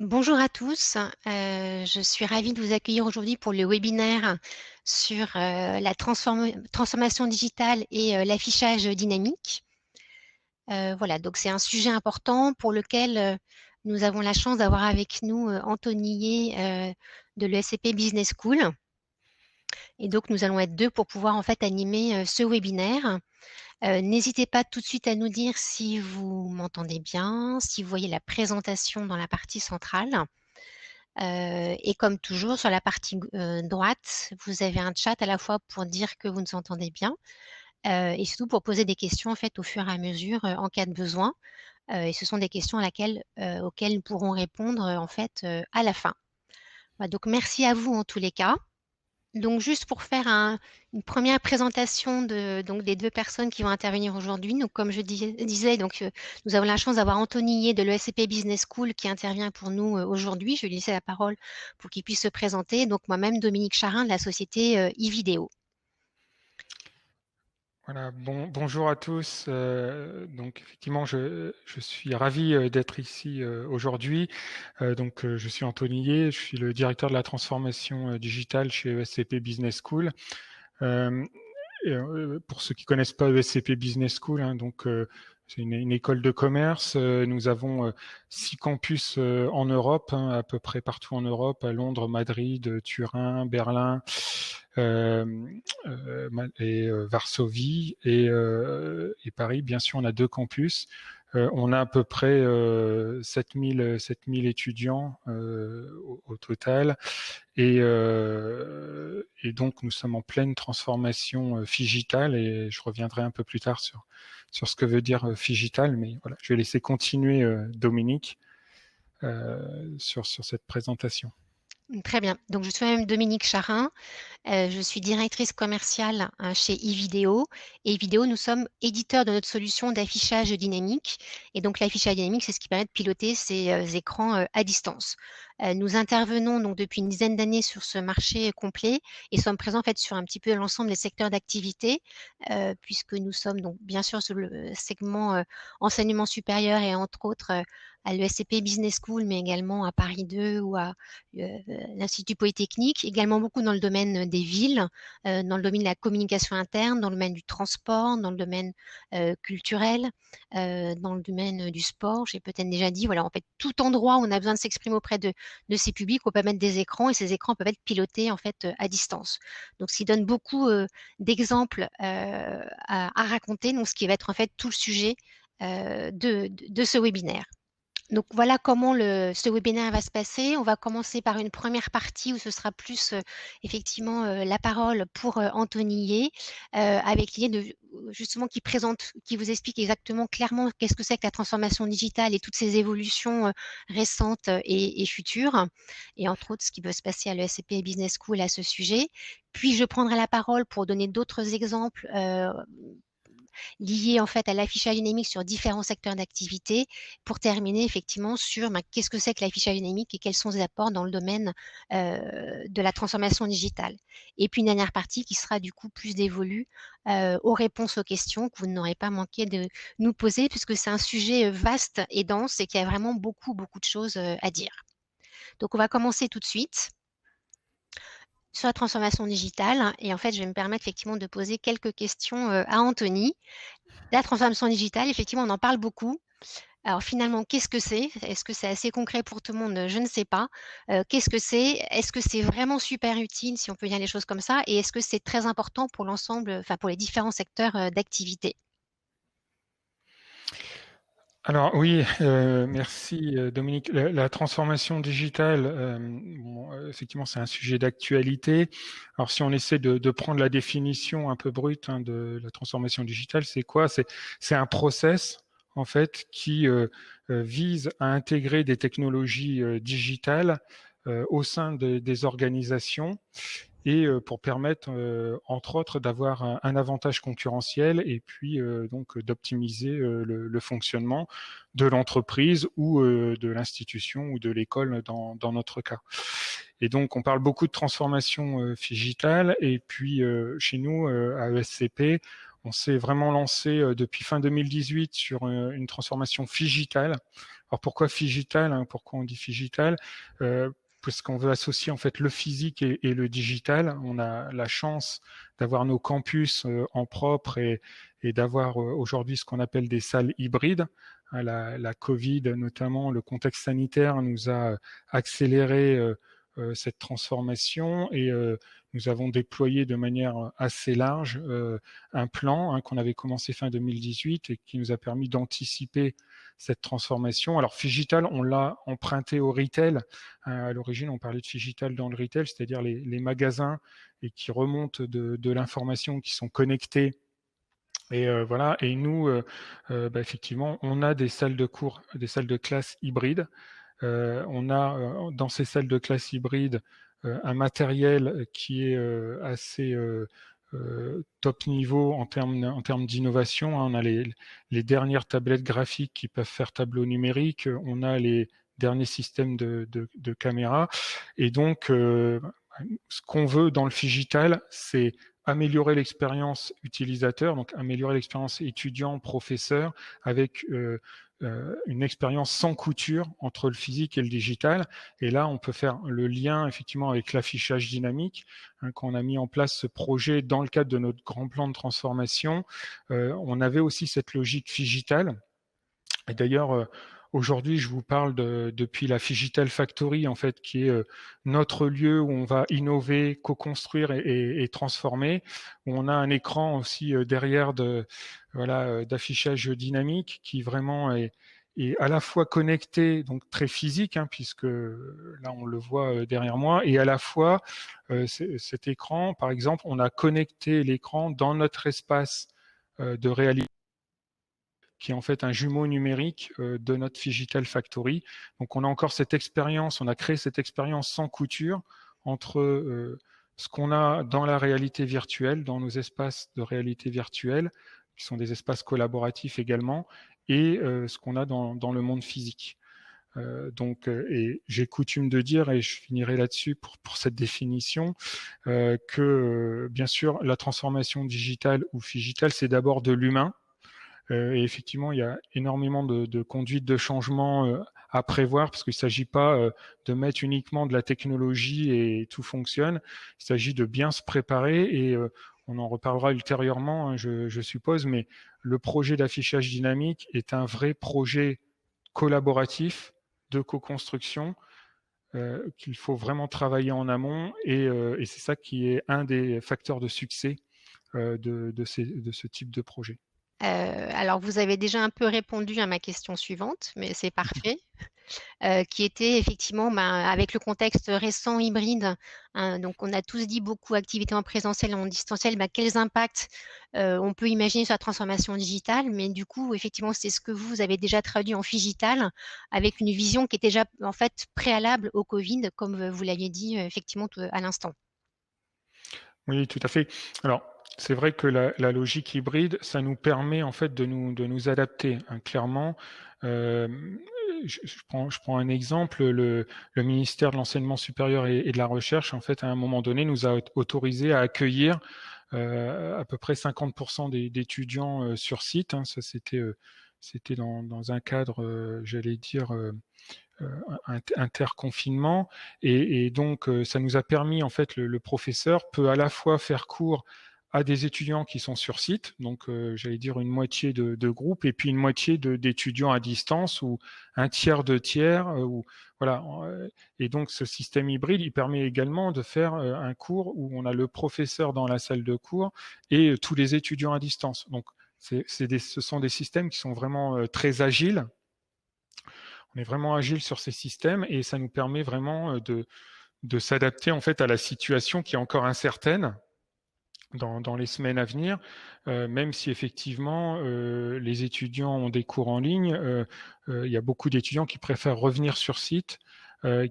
Bonjour à tous, je suis ravie de vous accueillir aujourd'hui pour le webinaire sur la transformation digitale et l'affichage dynamique. Voilà, donc c'est un sujet important pour lequel nous avons la chance d'avoir avec nous Anthony Yeh, de l'ESCP Business School. Et donc nous allons être deux pour pouvoir en fait animer ce webinaire. N'hésitez pas tout de suite à nous dire si vous m'entendez bien, si vous voyez la présentation dans la partie centrale. Et comme toujours, sur la partie droite, vous avez un chat à la fois pour dire que vous nous entendez bien et surtout pour poser des questions en fait au fur et à mesure en cas de besoin. Et ce sont des questions auxquelles nous pourrons répondre en fait à la fin. Voilà, donc merci à vous en tous les cas. Donc juste pour faire une première présentation donc des deux personnes qui vont intervenir aujourd'hui. Donc comme je disais, donc nous avons la chance d'avoir Anthony Yeh de l'ESCP Business School qui intervient pour nous aujourd'hui. Je vais lui laisser la parole pour qu'il puisse se présenter. Donc moi-même Dominique Charin de la société eVideo. Voilà, bonjour à tous. Donc effectivement, je suis ravi d'être ici aujourd'hui. Je suis Anthony Yeh, je suis le directeur de la transformation digitale chez ESCP Business School. Euh, pour ceux qui connaissent pas ESCP Business School, c'est une école de commerce. Nous avons 6 campus en Europe, à peu près partout en Europe, à Londres, Madrid, Turin, Berlin Varsovie et Paris. Bien sûr, on a 2 campus. On a à peu près 7000 étudiants au total. Et donc, nous sommes en pleine transformation Figital et je reviendrai un peu plus tard sur ce que veut dire Figital. Mais voilà, je vais laisser continuer Dominique sur cette présentation. Très bien. Donc je suis moi-même Dominique Charin. Je suis directrice commerciale chez eVideo. Et eVideo, nous sommes éditeurs de notre solution d'affichage dynamique. Et donc, l'affichage dynamique, c'est ce qui permet de piloter ces écrans à distance. Nous intervenons donc depuis une dizaine d'années sur ce marché complet et sommes présents en fait sur un petit peu l'ensemble des secteurs d'activité, puisque nous sommes donc bien sûr sur le segment enseignement supérieur et entre autres à l'ESCP Business School, mais également à Paris 2 ou à l'Institut Polytechnique, également beaucoup dans le domaine des villes, dans le domaine de la communication interne, dans le domaine du transport, dans le domaine culturel, dans le domaine du sport. J'ai peut-être déjà dit, voilà, en fait, tout endroit où on a besoin de s'exprimer auprès de ces publics, on peut mettre des écrans et ces écrans peuvent être pilotés en fait à distance. Donc, ce qui donne beaucoup d'exemples à raconter, donc ce qui va être en fait tout le sujet de ce webinaire. Donc voilà comment ce webinaire va se passer. On va commencer par une première partie où ce sera plus effectivement la parole pour Anthony Yeh, avec l'idée de justement qui vous explique exactement clairement qu'est-ce que c'est que la transformation digitale et toutes ces évolutions récentes et futures, et entre autres ce qui peut se passer à l'ESCP Business School à ce sujet. Puis je prendrai la parole pour donner d'autres exemples liées en fait à l'affichage dynamique sur différents secteurs d'activité pour terminer effectivement sur qu'est-ce que c'est que l'affichage dynamique et quels sont ses apports dans le domaine de la transformation digitale. Et puis une dernière partie qui sera du coup plus dévolue aux réponses aux questions que vous n'aurez pas manqué de nous poser puisque c'est un sujet vaste et dense et qu'il y a vraiment beaucoup de choses à dire. Donc on va commencer tout de suite sur la transformation digitale et en fait je vais me permettre effectivement de poser quelques questions à Anthony. La transformation digitale, effectivement, on en parle beaucoup. Alors finalement, qu'est-ce que c'est? Est-ce que c'est assez concret pour tout le monde? Je ne sais pas. Qu'est-ce que c'est? Est-ce que c'est vraiment super utile, si on peut dire les choses comme ça? Et est-ce que c'est très important pour l'ensemble, enfin pour les différents secteurs d'activité? Alors oui, merci Dominique. La transformation digitale, effectivement, c'est un sujet d'actualité. Alors si on essaie de prendre la définition un peu brute de la transformation digitale, c'est quoi? C'est un process en fait qui vise à intégrer des technologies digitales au sein des organisations et pour permettre, entre autres, d'avoir un avantage concurrentiel et puis donc d'optimiser le fonctionnement de l'entreprise ou de l'institution ou de l'école dans notre cas. Et donc, on parle beaucoup de transformation digitale et puis chez nous, à ESCP, on s'est vraiment lancé depuis fin 2018 sur une transformation Figital. Alors pourquoi Figital, hein, pourquoi on dit Figital parce qu'on veut associer en fait le physique et le digital. On a la chance d'avoir nos campus en propre et d'avoir aujourd'hui ce qu'on appelle des salles hybrides. La Covid, notamment le contexte sanitaire, nous a accéléré cette transformation et nous avons déployé de manière assez large un plan qu'on avait commencé fin 2018 et qui nous a permis d'anticiper cette transformation. Alors Figital, on l'a emprunté au retail. À l'origine, on parlait de Figital dans le retail, c'est-à-dire les magasins et qui remontent de l'information, qui sont connectés. Et voilà. Et nous, effectivement, on a des salles de cours, des salles de classe hybrides. On a dans ces salles de classe hybrides un matériel qui est assez top niveau en termes d'innovation. On a les dernières tablettes graphiques qui peuvent faire tableau numérique. On a les derniers systèmes de caméras. Et donc, ce qu'on veut dans le Figital, c'est améliorer l'expérience utilisateur, donc améliorer l'expérience étudiant, professeur, avec une expérience sans couture entre le physique et le digital. Et là, on peut faire le lien effectivement avec l'affichage dynamique, qu'on a mis en place ce projet dans le cadre de notre grand plan de transformation. On avait aussi cette logique Figital. Et d'ailleurs, aujourd'hui, je vous parle depuis la Figital Factory, en fait, qui est notre lieu où on va innover, co-construire et transformer. Où on a un écran aussi derrière d'affichage dynamique qui vraiment est à la fois connecté, donc très physique, puisque là on le voit derrière moi, et à la fois cet écran, par exemple, on a connecté l'écran dans notre espace de réalité, qui est en fait un jumeau numérique de notre Figital Factory. Donc on a encore cette expérience, on a créé cette expérience sans couture entre ce qu'on a dans la réalité virtuelle, dans nos espaces de réalité virtuelle, qui sont des espaces collaboratifs également, et ce qu'on a dans le monde physique. Et j'ai coutume de dire, et je finirai là-dessus pour cette définition, que bien sûr la transformation digitale ou Figital, c'est d'abord de l'humain. Et effectivement, il y a énormément de conduites de changement à prévoir parce qu'il ne s'agit pas de mettre uniquement de la technologie et tout fonctionne. Il s'agit de bien se préparer et on en reparlera ultérieurement, je suppose, mais le projet d'affichage dynamique est un vrai projet collaboratif de co-construction qu'il faut vraiment travailler en amont et c'est ça qui est un des facteurs de succès de ce type de projet. Alors, vous avez déjà un peu répondu à ma question suivante, mais c'est parfait. Qui était effectivement avec le contexte récent hybride. Donc, on a tous dit beaucoup activités en présentiel et en distanciel. Quels impacts on peut imaginer sur la transformation digitale? Mais du coup, effectivement, c'est ce que vous avez déjà traduit en Figital avec une vision qui était déjà en fait préalable au Covid, comme vous l'aviez dit effectivement à l'instant. Oui, tout à fait. Alors, c'est vrai que la logique hybride, ça nous permet en fait de nous adapter, clairement. Euh, je prends un exemple. Le ministère de l'Enseignement supérieur et de la Recherche, en fait, à un moment donné, nous a autorisé à accueillir à peu près 50% d'étudiants sur site. Ça, c'était dans un cadre, j'allais dire, interconfinement et donc ça nous a permis en fait le professeur peut à la fois faire cours à des étudiants qui sont sur site, donc j'allais dire une moitié de groupe et puis une moitié d'étudiants à distance ou un tiers de tiers ou voilà. Et donc ce système hybride il permet également de faire un cours où on a le professeur dans la salle de cours et tous les étudiants à distance. Donc ce sont des systèmes qui sont vraiment très agiles. On est vraiment agile sur ces systèmes et ça nous permet vraiment de s'adapter en fait à la situation qui est encore incertaine dans les semaines à venir, même si effectivement les étudiants ont des cours en ligne, il y a beaucoup d'étudiants qui préfèrent revenir sur site,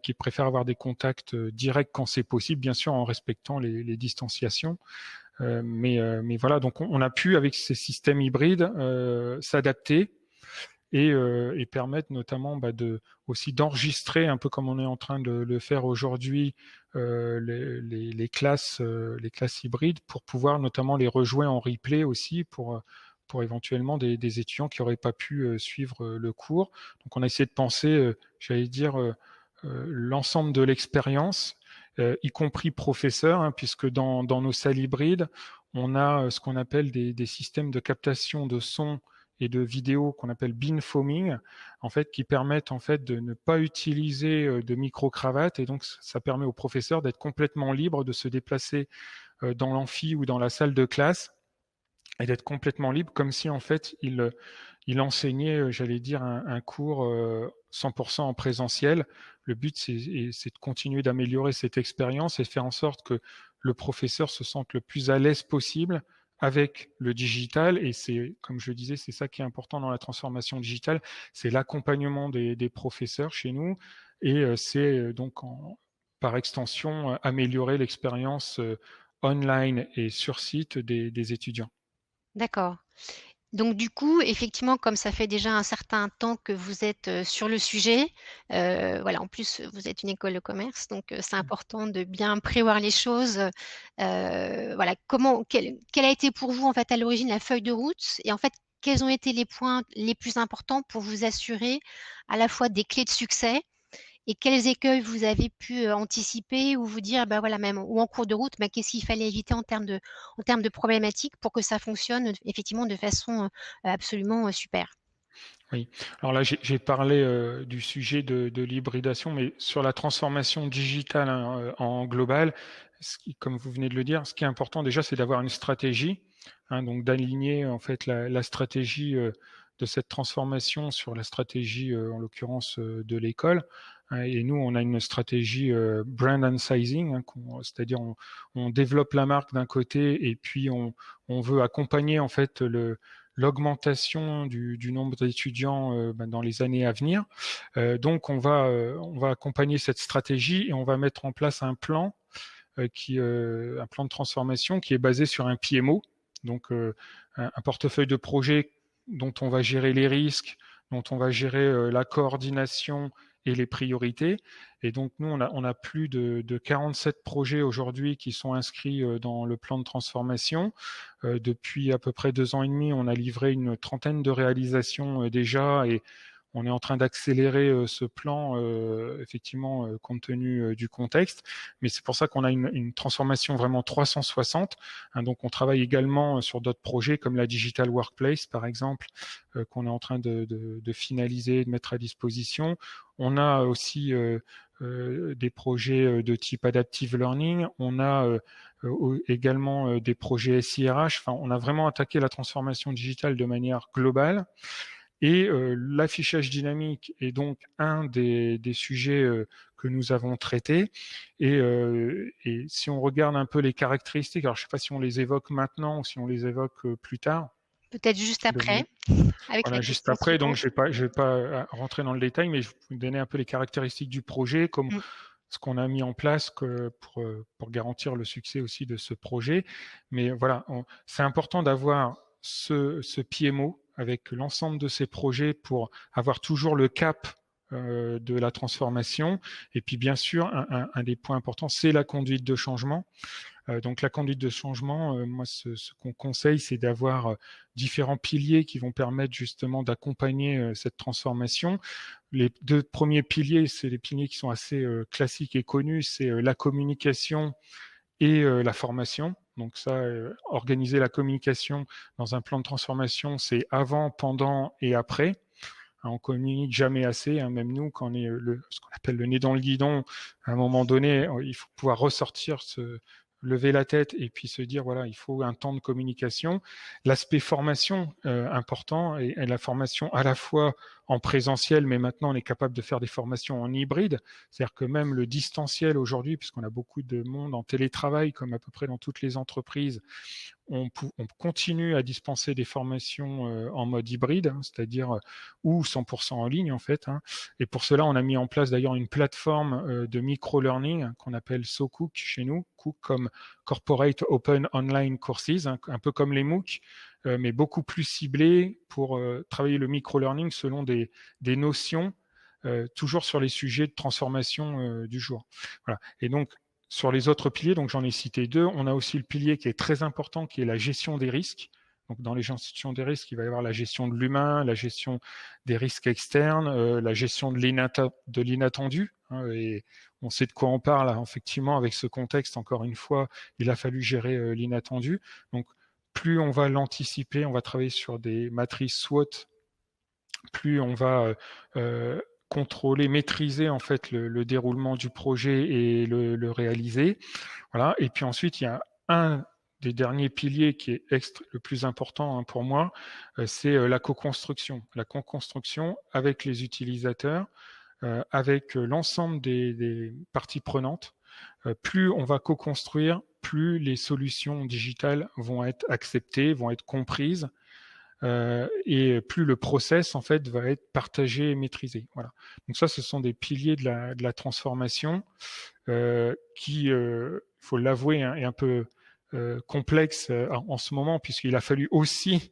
qui préfèrent avoir des contacts directs quand c'est possible, bien sûr en respectant les distanciations. Mais voilà, donc on a pu avec ces systèmes hybrides s'adapter. et permettent notamment aussi d'enregistrer, un peu comme on est en train de le faire aujourd'hui, les classes hybrides, pour pouvoir notamment les rejouer en replay aussi pour éventuellement des étudiants qui n'auraient pas pu suivre le cours. Donc on a essayé de penser, j'allais dire, l'ensemble de l'expérience, y compris professeurs, hein, puisque dans nos salles hybrides, on a ce qu'on appelle des systèmes de captation de son et de vidéo qu'on appelle beamforming, en fait, qui permettent en fait de ne pas utiliser de micro-cravate, et donc ça permet aux professeurs d'être complètement libres de se déplacer dans l'amphi ou dans la salle de classe et d'être complètement libre, comme si en fait il enseignait, j'allais dire, un cours 100% en présentiel. Le but, c'est de continuer d'améliorer cette expérience et de faire en sorte que le professeur se sente le plus à l'aise possible avec le digital. Et c'est, comme je le disais, c'est ça qui est important dans la transformation digitale, c'est l'accompagnement des professeurs chez nous, et c'est donc par extension améliorer l'expérience online et sur site des étudiants. D'accord. Donc du coup, effectivement, comme ça fait déjà un certain temps que vous êtes sur le sujet, voilà, en plus vous êtes une école de commerce, donc c'est important de bien prévoir les choses. Voilà, quelle a été pour vous en fait à l'origine la feuille de route, et en fait quels ont été les points les plus importants pour vous assurer à la fois des clés de succès, et quels écueils vous avez pu anticiper, ou vous dire, bah voilà, même ou en cours de route, bah, qu'est-ce qu'il fallait éviter en termes de problématiques pour que ça fonctionne effectivement de façon absolument super. Oui. Alors là, j'ai parlé du sujet de l'hybridation, mais sur la transformation digitale, hein, en global, comme vous venez de le dire, ce qui est important déjà, c'est d'avoir une stratégie, hein, donc d'aligner en fait la stratégie de cette transformation sur la stratégie, en l'occurrence, de l'école. Hein. Et nous, on a une stratégie brand and sizing, hein, c'est-à-dire on développe la marque d'un côté, et puis on veut accompagner en fait l'augmentation du nombre d'étudiants dans les années à venir. Donc on va accompagner cette stratégie, et on va mettre en place un plan un plan de transformation qui est basé sur un PMO, donc un portefeuille de projets dont on va gérer les risques, dont on va gérer la coordination et les priorités. Et donc nous, on a plus de 47 projets aujourd'hui qui sont inscrits dans le plan de transformation. Depuis à peu près 2 ans et demi, on a livré une trentaine de réalisations déjà, et on est en train d'accélérer ce plan, effectivement, compte tenu du contexte. Mais c'est pour ça qu'on a une transformation vraiment 360. Hein, donc, on travaille également sur d'autres projets comme la Digital Workplace, par exemple, qu'on est en train de finaliser, de mettre à disposition. On a aussi des projets de type Adaptive Learning. On a également des projets SIRH. Enfin, on a vraiment attaqué la transformation digitale de manière globale. Et l'affichage dynamique est donc un des sujets que nous avons traités. Et si on regarde un peu les caractéristiques, alors je ne sais pas si on les évoque maintenant ou si on les évoque plus tard. Peut-être juste après, Dominique. avec la Voilà, juste question après, donc suivante. je vais pas rentrer dans le détail, mais je vais vous donner un peu les caractéristiques du projet, comme Mm. ce qu'on a mis en place pour garantir le succès aussi de ce projet. Mais voilà, c'est important d'avoir ce PMO avec l'ensemble de ces projets pour avoir toujours le cap de la transformation. Et puis bien sûr, un des points importants, c'est la conduite de changement. Donc la conduite de changement, moi ce qu'on conseille, c'est d'avoir différents piliers qui vont permettre justement d'accompagner cette transformation. Les deux premiers piliers, c'est les piliers qui sont assez classiques et connus, c'est la communication et la formation. Donc ça, organiser la communication dans un plan de transformation, c'est avant, pendant et après. Hein, on communique jamais assez, hein, même nous, quand on est ce qu'on appelle le nez dans le guidon, à un moment donné, il faut pouvoir ressortir, lever la tête et puis se dire, voilà, il faut un temps de communication. L'aspect formation, important, et la formation à la fois en présentiel, mais maintenant on est capable de faire des formations en hybride. C'est-à-dire que même le distanciel aujourd'hui, puisqu'on a beaucoup de monde en télétravail, comme à peu près dans toutes les entreprises, on continue à dispenser des formations en mode hybride, hein, c'est-à-dire ou 100% en ligne en fait. Hein. Et pour cela, on a mis en place d'ailleurs une plateforme de micro-learning qu'on appelle SoCook chez nous, Cook comme Corporate Open Online Courses, hein, un peu comme les MOOC, mais beaucoup plus ciblé pour travailler le micro-learning selon des notions, toujours sur les sujets de transformation du jour. Voilà. Et donc, sur les autres piliers, donc j'en ai cité 2, on a aussi le pilier qui est très important, qui est la gestion des risques. Donc dans les gestions des risques, il va y avoir la gestion de l'humain, la gestion des risques externes, la gestion de l'inattendu. Hein, et on sait de quoi on parle, hein, effectivement, avec ce contexte, encore une fois, il a fallu gérer l'inattendu. Donc plus on va l'anticiper, on va travailler sur des matrices SWOT, plus on va contrôler, maîtriser en fait le déroulement du projet et le réaliser. Voilà. Et puis ensuite, il y a un des derniers piliers qui est le plus important hein, pour moi, c'est la co-construction. La co-construction avec les utilisateurs, avec l'ensemble des parties prenantes. Plus on va co-construire, plus les solutions digitales vont être acceptées, vont être comprises. Et plus le process en fait va être partagé et maîtrisé. Voilà. Donc ça, ce sont des piliers de la transformation qui, faut l'avouer, hein, est un peu complexe en ce moment puisqu'il a fallu aussi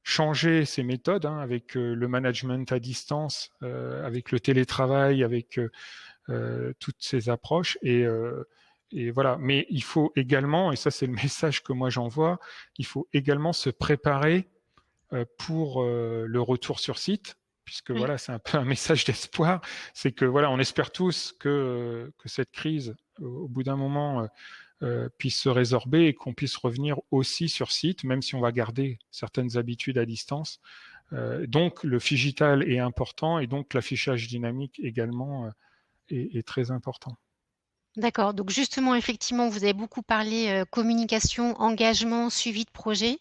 changer ces méthodes hein, avec le management à distance, avec le télétravail, avec toutes ces approches et voilà. Mais il faut également, et ça c'est le message que moi j'envoie, il faut également se préparer pour le retour sur site, puisque Oui. voilà, c'est un peu un message d'espoir, c'est que voilà, on espère tous que cette crise, au bout d'un moment, puisse se résorber et qu'on puisse revenir aussi sur site, même si on va garder certaines habitudes à distance. Donc le figital est important et donc l'affichage dynamique également est très important. D'accord. Donc justement, effectivement, vous avez beaucoup parlé communication, engagement, suivi de projet.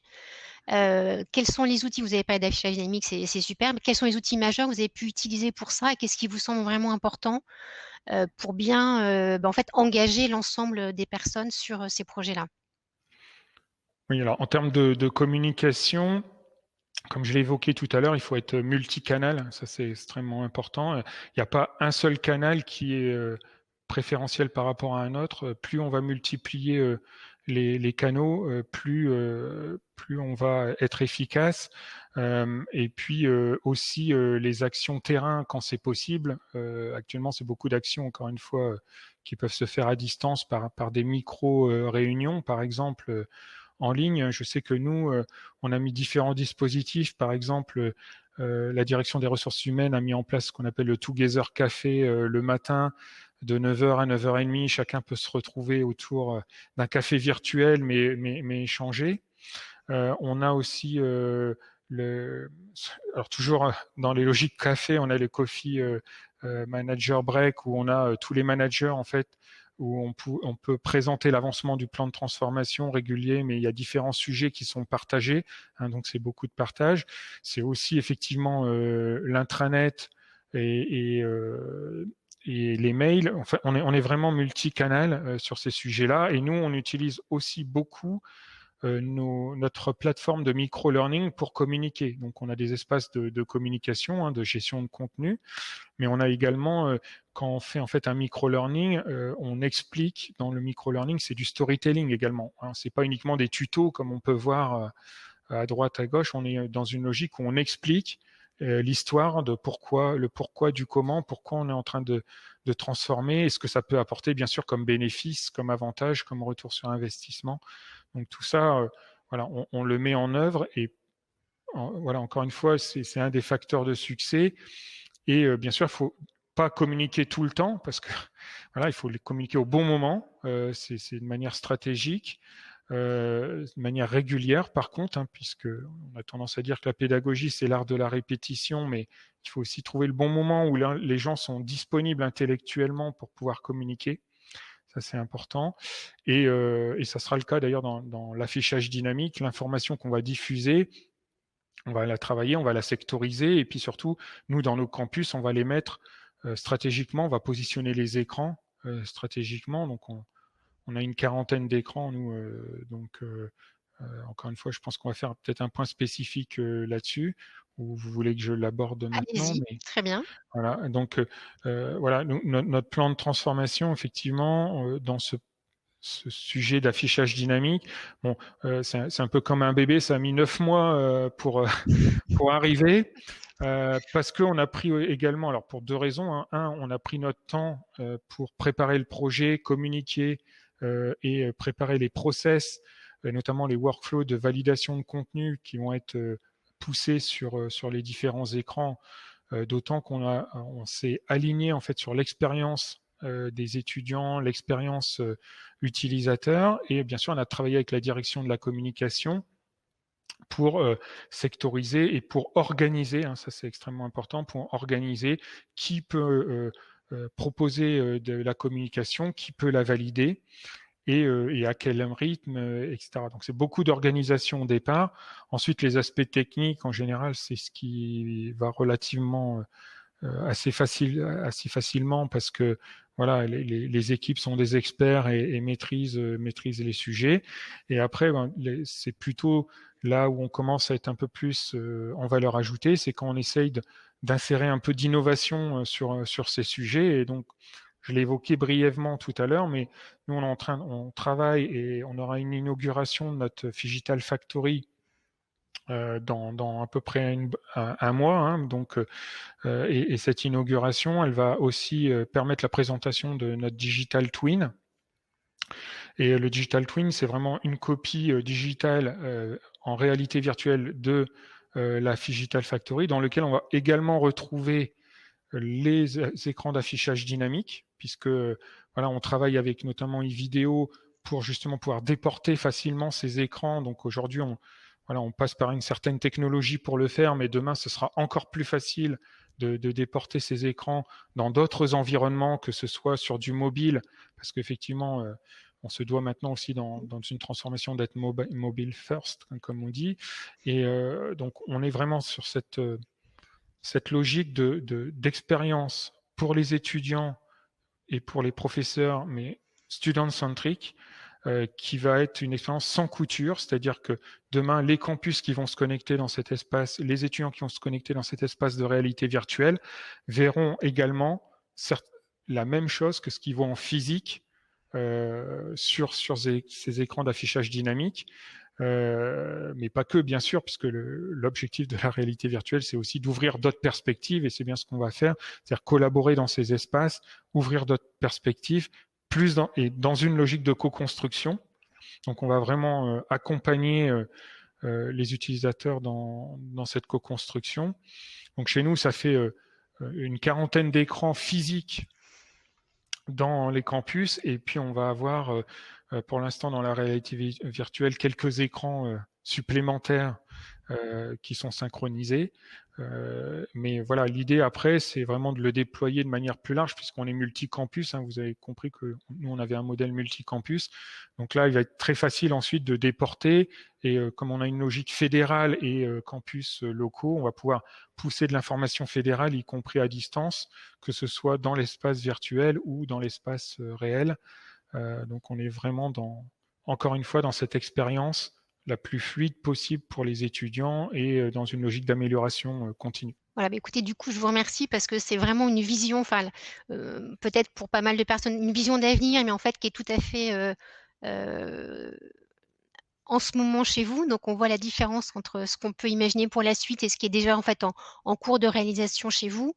Quels sont les outils? Vous avez parlé d'affichage dynamique, c'est super. Mais quels sont les outils majeurs que vous avez pu utiliser pour ça et qu'est-ce qui vous semble vraiment important pour bien en fait, engager l'ensemble des personnes sur ces projets-là? Oui, alors en termes de communication, comme je l'ai évoqué tout à l'heure, il faut être multicanal, ça c'est extrêmement important. Il n'y a pas un seul canal qui est préférentiel par rapport à un autre. Plus on va multiplier les canaux, plus on va être efficace. Et puis aussi les actions terrain quand c'est possible. Actuellement, c'est beaucoup d'actions, encore une fois, qui peuvent se faire à distance par des micro-réunions, par exemple en ligne. Je sais que nous, on a mis différents dispositifs. Par exemple, la direction des ressources humaines a mis en place ce qu'on appelle le Together Café le matin de 9h à 9h30. Chacun peut se retrouver autour d'un café virtuel, mais échanger. On a aussi alors toujours dans les logiques café, on a le Coffee Manager Break où on a tous les managers en fait où on peut présenter l'avancement du plan de transformation régulier, mais il y a différents sujets qui sont partagés, hein, donc c'est beaucoup de partage. C'est aussi effectivement l'intranet et les mails. Enfin, on est vraiment multicanal sur ces sujets-là, et nous, on utilise aussi beaucoup notre plateforme de micro-learning pour communiquer. Donc, on a des espaces de communication, hein, de gestion de contenu, mais on a également, quand on fait en fait un micro-learning, on explique dans le micro-learning, c'est du storytelling également. Hein, c'est pas uniquement des tutos comme on peut voir à droite, à gauche. On est dans une logique où on explique l'histoire de le pourquoi du comment, pourquoi on est en train de transformer, et ce que ça peut apporter, bien sûr, comme bénéfice, comme avantage, comme retour sur investissement. Donc tout ça, voilà, on le met en œuvre et voilà, encore une fois, c'est un des facteurs de succès. Et bien sûr, il faut pas communiquer tout le temps parce que voilà, il faut les communiquer au bon moment. C'est de manière stratégique, de manière régulière. Par contre, hein, puisque on a tendance à dire que la pédagogie c'est l'art de la répétition, mais il faut aussi trouver le bon moment où les gens sont disponibles intellectuellement pour pouvoir communiquer. Ça, c'est important. Et ça sera le cas d'ailleurs dans l'affichage dynamique. L'information qu'on va diffuser, on va la travailler, on va la sectoriser. Et puis surtout, nous, dans nos campus, on va les mettre stratégiquement. On va positionner les écrans stratégiquement. Donc, on a une quarantaine d'écrans, nous, Encore une fois, je pense qu'on va faire peut-être un point spécifique là-dessus, ou vous voulez que je l'aborde maintenant, Allez-y, mais très bien. voilà. Donc voilà, notre plan de transformation, effectivement, dans ce sujet d'affichage dynamique, bon, c'est un peu comme un bébé, ça a mis 9 mois pour arriver. Parce qu'on a pris également, alors pour deux raisons, hein. Un, on a pris notre temps pour préparer le projet, communiquer et préparer les process, notamment les workflows de validation de contenu qui vont être poussés sur les différents écrans, d'autant on s'est aligné en fait sur l'expérience des étudiants, l'expérience utilisateur, et bien sûr on a travaillé avec la direction de la communication pour sectoriser et pour organiser, hein, ça c'est extrêmement important, pour organiser qui peut proposer de la communication, qui peut la valider et à quel rythme, etc. Donc c'est beaucoup d'organisation au départ. Ensuite, les aspects techniques, en général, c'est ce qui va relativement assez facilement parce que voilà, les équipes sont des experts et maîtrisent les sujets. Et après, ben, c'est plutôt là où on commence à être un peu plus en valeur ajoutée, c'est quand on essaye d'insérer un peu d'innovation sur ces sujets. Et donc, je l'ai évoqué brièvement tout à l'heure, mais nous, on travaille et on aura une inauguration de notre Digital Factory dans à peu près un mois. Hein, donc, et cette inauguration, elle va aussi permettre la présentation de notre Digital Twin. Et le Digital Twin, c'est vraiment une copie digitale en réalité virtuelle de la Digital Factory, dans lequel on va également retrouver les écrans d'affichage dynamique, puisque voilà, on travaille avec notamment eVideo pour justement pouvoir déporter facilement ces écrans. Donc aujourd'hui, voilà, on passe par une certaine technologie pour le faire, mais demain, ce sera encore plus facile de déporter ces écrans dans d'autres environnements, que ce soit sur du mobile, parce qu'effectivement, on se doit maintenant aussi dans une transformation d'être mobile first, comme on dit. Et donc, on est vraiment sur cette logique d'expérience pour les étudiants et pour les professeurs, mais student-centric, qui va être une expérience sans couture, c'est-à-dire que demain, les campus qui vont se connecter dans cet espace, les étudiants qui vont se connecter dans cet espace de réalité virtuelle, verront également la même chose que ce qu'ils voient en physique sur ces écrans d'affichage dynamique. Mais pas que, bien sûr, puisque l'objectif de la réalité virtuelle, c'est aussi d'ouvrir d'autres perspectives, et c'est bien ce qu'on va faire, c'est-à-dire collaborer dans ces espaces, ouvrir d'autres perspectives, et dans une logique de co-construction. Donc, on va vraiment accompagner les utilisateurs dans cette co-construction. Donc, chez nous, ça fait une quarantaine d'écrans physiques dans les campus, et puis on va avoir pour l'instant dans la réalité virtuelle quelques écrans supplémentaires qui sont synchronisés. Mais voilà, l'idée après, c'est vraiment de le déployer de manière plus large, puisqu'on est multicampus. Hein, vous avez compris que nous, on avait un modèle multicampus. Donc là, il va être très facile ensuite de déporter. Et comme on a une logique fédérale et campus locaux, on va pouvoir pousser de l'information fédérale, y compris à distance, que ce soit dans l'espace virtuel ou dans l'espace réel. Donc on est vraiment encore une fois, dans cette expérience la plus fluide possible pour les étudiants et dans une logique d'amélioration continue. Voilà, bah, écoutez, du coup, je vous remercie parce que c'est vraiment une vision, enfin, peut-être pour pas mal de personnes, une vision d'avenir, mais en fait qui est tout à fait en ce moment chez vous. Donc, on voit la différence entre ce qu'on peut imaginer pour la suite et ce qui est déjà en fait en cours de réalisation chez vous,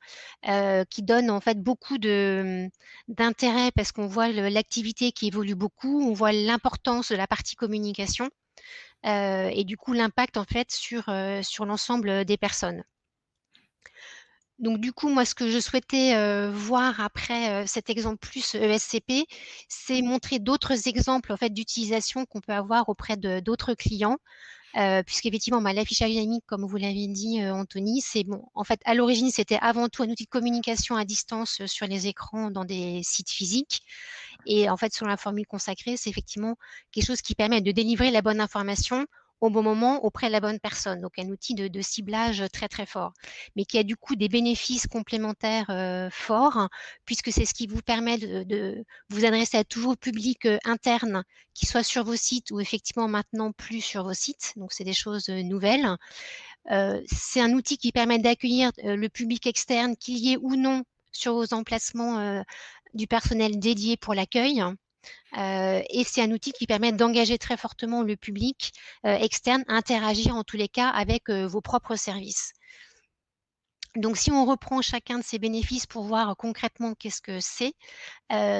qui donne en fait beaucoup d'intérêt parce qu'on voit l'activité qui évolue beaucoup, on voit l'importance de la partie communication et du coup l'impact en fait sur l'ensemble des personnes. Donc du coup, moi, ce que je souhaitais voir après cet exemple plus ESCP, c'est montrer d'autres exemples en fait d'utilisation qu'on peut avoir auprès d'autres clients, puisqu'effectivement, bah, l'affichage dynamique, comme vous l'avez dit, Anthony, c'est bon. En fait, à l'origine, c'était avant tout un outil de communication à distance sur les écrans dans des sites physiques. Et en fait, selon la formule consacrée, c'est effectivement quelque chose qui permet de délivrer la bonne information au bon moment auprès de la bonne personne. Donc un outil de ciblage très très fort, mais qui a du coup des bénéfices complémentaires forts, puisque c'est ce qui vous permet de vous adresser à tout vos publics internes, qui soient sur vos sites ou effectivement maintenant plus sur vos sites. Donc c'est des choses nouvelles. C'est un outil qui permet d'accueillir le public externe, qu'il y ait ou non sur vos emplacements du personnel dédié pour l'accueil. Et c'est un outil qui permet d'engager très fortement le public externe à interagir en tous les cas avec vos propres services. Donc, si on reprend chacun de ces bénéfices pour voir concrètement qu'est-ce que c'est,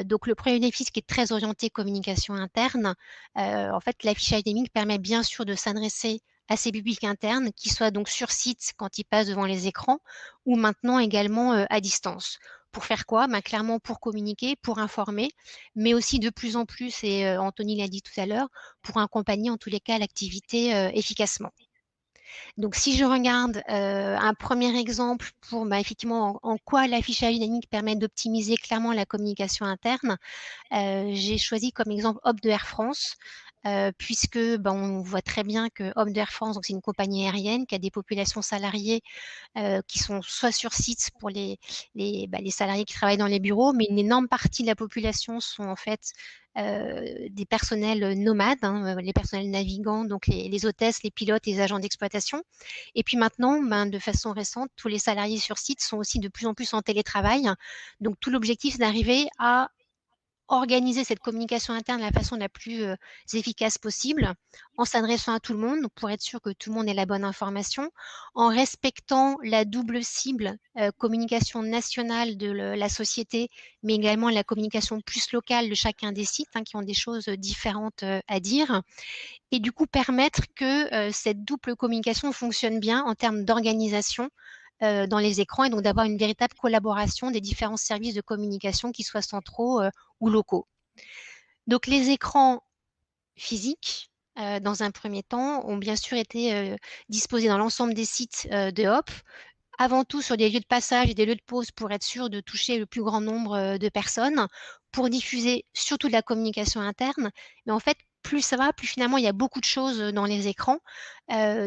donc le premier bénéfice qui est très orienté communication interne, en fait, l'affichage dynamique permet bien sûr de s'adresser à ces publics internes, qui soient donc sur site quand ils passent devant les écrans, ou maintenant également à distance. Pour faire quoi? Clairement pour communiquer, pour informer, mais aussi de plus en plus, et Anthony l'a dit tout à l'heure, pour accompagner en tous les cas l'activité efficacement. Donc, si je regarde un premier exemple pour effectivement en quoi l'affichage dynamique permet d'optimiser clairement la communication interne, j'ai choisi comme exemple Hop de Air France, puisque on voit très bien que Hop de Air France, donc c'est une compagnie aérienne qui a des populations salariées qui sont soit sur site pour les salariés qui travaillent dans les bureaux, mais une énorme partie de la population sont en fait des personnels nomades, les personnels navigants, donc les hôtesses, les pilotes et les agents d'exploitation. Et puis maintenant, de façon récente, tous les salariés sur site sont aussi de plus en plus en télétravail. Donc tout l'objectif, c'est d'arriver à organiser cette communication interne de la façon la plus efficace possible, en s'adressant à tout le monde, pour être sûr que tout le monde ait la bonne information, en respectant la double cible communication nationale de la société, mais également la communication plus locale de chacun des sites qui ont des choses différentes à dire, et du coup permettre que cette double communication fonctionne bien en termes d'organisation dans les écrans, et donc d'avoir une véritable collaboration des différents services de communication, qu'ils soient centraux ou locaux. Donc les écrans physiques, dans un premier temps, ont bien sûr été disposés dans l'ensemble des sites de Hop, avant tout sur des lieux de passage et des lieux de pause pour être sûr de toucher le plus grand nombre de personnes, pour diffuser surtout de la communication interne. Mais en fait, plus ça va, plus finalement il y a beaucoup de choses dans les écrans.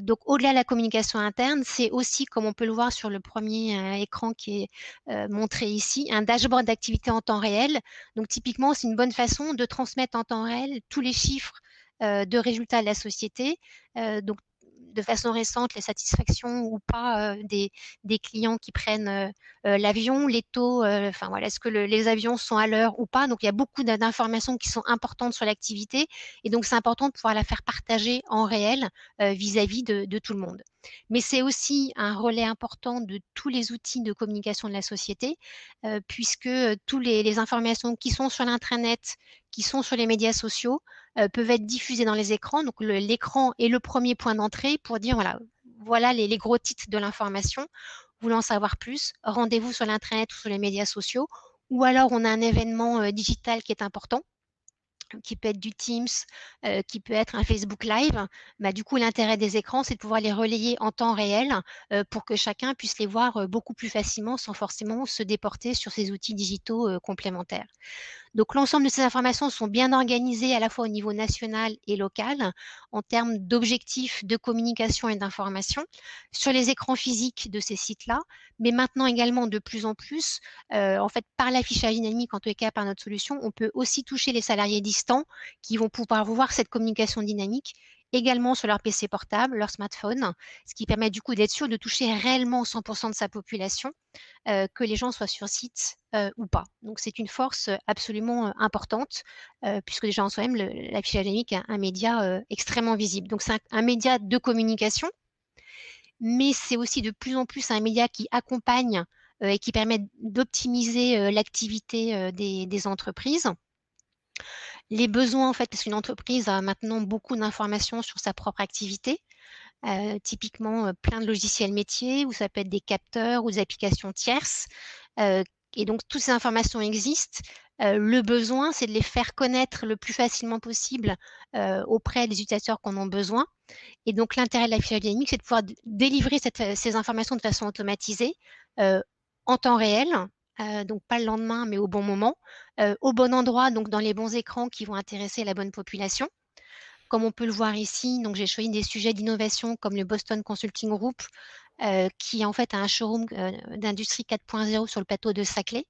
Donc au-delà de la communication interne, c'est aussi, comme on peut le voir sur le premier écran qui est montré ici, un dashboard d'activité en temps réel. Donc typiquement, c'est une bonne façon de transmettre en temps réel tous les chiffres de résultats de la société. Donc de façon récente, les satisfactions ou pas des clients qui prennent l'avion, les taux, enfin voilà, est-ce que les avions sont à l'heure ou pas. Donc il y a beaucoup d'informations qui sont importantes sur l'activité, et donc c'est important de pouvoir la faire partager en réel vis-à-vis de tout le monde. Mais c'est aussi un relais important de tous les outils de communication de la société, puisque tous les informations qui sont sur l'intranet, qui sont sur les médias sociaux, peuvent être diffusées dans les écrans. Donc l'écran est le premier point d'entrée pour dire voilà les gros titres de l'information. Voulant en savoir plus, rendez-vous sur l'intranet ou sur les médias sociaux. Ou alors on a un événement digital qui est important, qui peut être du Teams, qui peut être un Facebook Live. Du coup, l'intérêt des écrans, c'est de pouvoir les relayer en temps réel pour que chacun puisse les voir beaucoup plus facilement, sans forcément se déporter sur ces outils digitaux complémentaires. Donc l'ensemble de ces informations sont bien organisées à la fois au niveau national et local, en termes d'objectifs de communication et d'information sur les écrans physiques de ces sites-là, mais maintenant également de plus en plus, en fait, par l'affichage dynamique, en tous les cas par notre solution, on peut aussi toucher les salariés distants, qui vont pouvoir voir cette communication dynamique également sur leur PC portable, leur smartphone, ce qui permet du coup d'être sûr de toucher réellement 100% de sa population, que les gens soient sur site ou pas. Donc c'est une force absolument importante, puisque déjà en soi-même, l'affichage dynamique est un média extrêmement visible. Donc c'est un média de communication, mais c'est aussi de plus en plus un média qui accompagne et qui permet d'optimiser l'activité des entreprises. Les besoins, en fait, parce qu'une entreprise a maintenant beaucoup d'informations sur sa propre activité, typiquement plein de logiciels métiers, ou ça peut être des capteurs ou des applications tierces. Et donc, toutes ces informations existent. Le besoin, c'est de les faire connaître le plus facilement possible auprès des utilisateurs qui en ont besoin. Et donc, l'intérêt de l'affichage dynamique, c'est de pouvoir délivrer ces informations de façon automatisée, en temps réel, donc pas le lendemain, mais au bon moment, au bon endroit, donc dans les bons écrans qui vont intéresser la bonne population. comme on peut le voir ici. Donc, j'ai choisi des sujets d'innovation comme le Boston Consulting Group, qui en fait a un showroom d'industrie 4.0 sur le plateau de Saclay,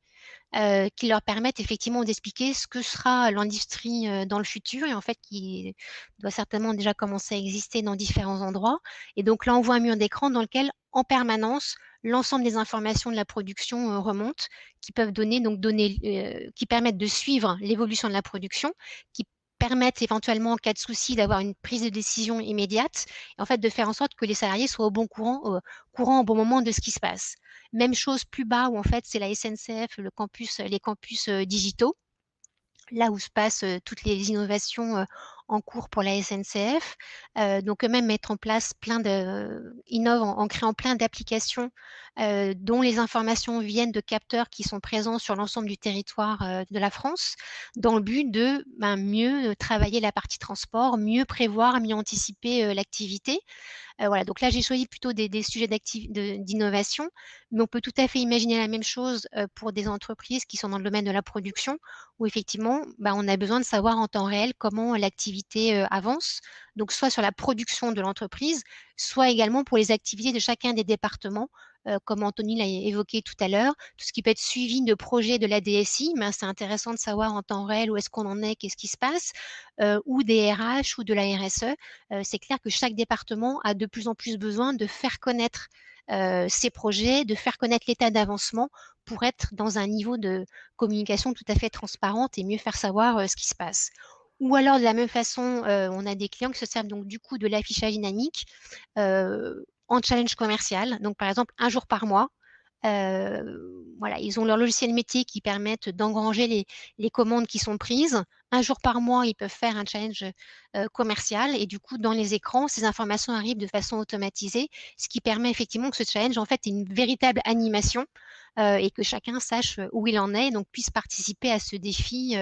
qui leur permettent effectivement d'expliquer ce que sera l'industrie dans le futur et en fait qui doit certainement déjà commencer à exister dans différents endroits. Et donc là, on voit un mur d'écran dans lequel, en permanence, l'ensemble des informations de la production remontent, qui peuvent qui permettent de suivre l'évolution de la production, qui permettent éventuellement, en cas de souci, d'avoir une prise de décision immédiate et en fait de faire en sorte que les salariés soient courant au bon moment de ce qui se passe. Même chose plus bas où en fait c'est la SNCF, les campus digitaux, là où se passent toutes les innovations en cours pour la SNCF. Donc eux-mêmes mettre en place innovent en créant plein d'applications dont les informations viennent de capteurs qui sont présents sur l'ensemble du territoire de la France, dans le but de mieux travailler la partie transport, mieux prévoir, mieux anticiper l'activité. Voilà, donc là, j'ai choisi plutôt des sujets d'innovation, mais on peut tout à fait imaginer la même chose pour des entreprises qui sont dans le domaine de la production, où effectivement, on a besoin de savoir en temps réel comment l'activité avance, donc soit sur la production de l'entreprise, soit également pour les activités de chacun des départements, comme Anthony l'a évoqué tout à l'heure, tout ce qui peut être suivi de projets de la DSI, c'est intéressant de savoir en temps réel où est-ce qu'on en est, qu'est-ce qui se passe, ou des RH ou de la RSE. C'est clair que chaque département a de plus en plus besoin de faire connaître ses projets, de faire connaître l'état d'avancement pour être dans un niveau de communication tout à fait transparente et mieux faire savoir ce qui se passe. Ou alors, de la même façon, on a des clients qui se servent donc du coup de l'affichage dynamique en challenge commercial. Donc, par exemple, un jour par mois, voilà, ils ont leur logiciel métier qui permettent d'engranger les commandes qui sont prises. Un jour par mois, ils peuvent faire un challenge commercial et du coup, dans les écrans, ces informations arrivent de façon automatisée, ce qui permet effectivement que ce challenge, en fait, est une véritable animation et que chacun sache où il en est et donc puisse participer à ce défi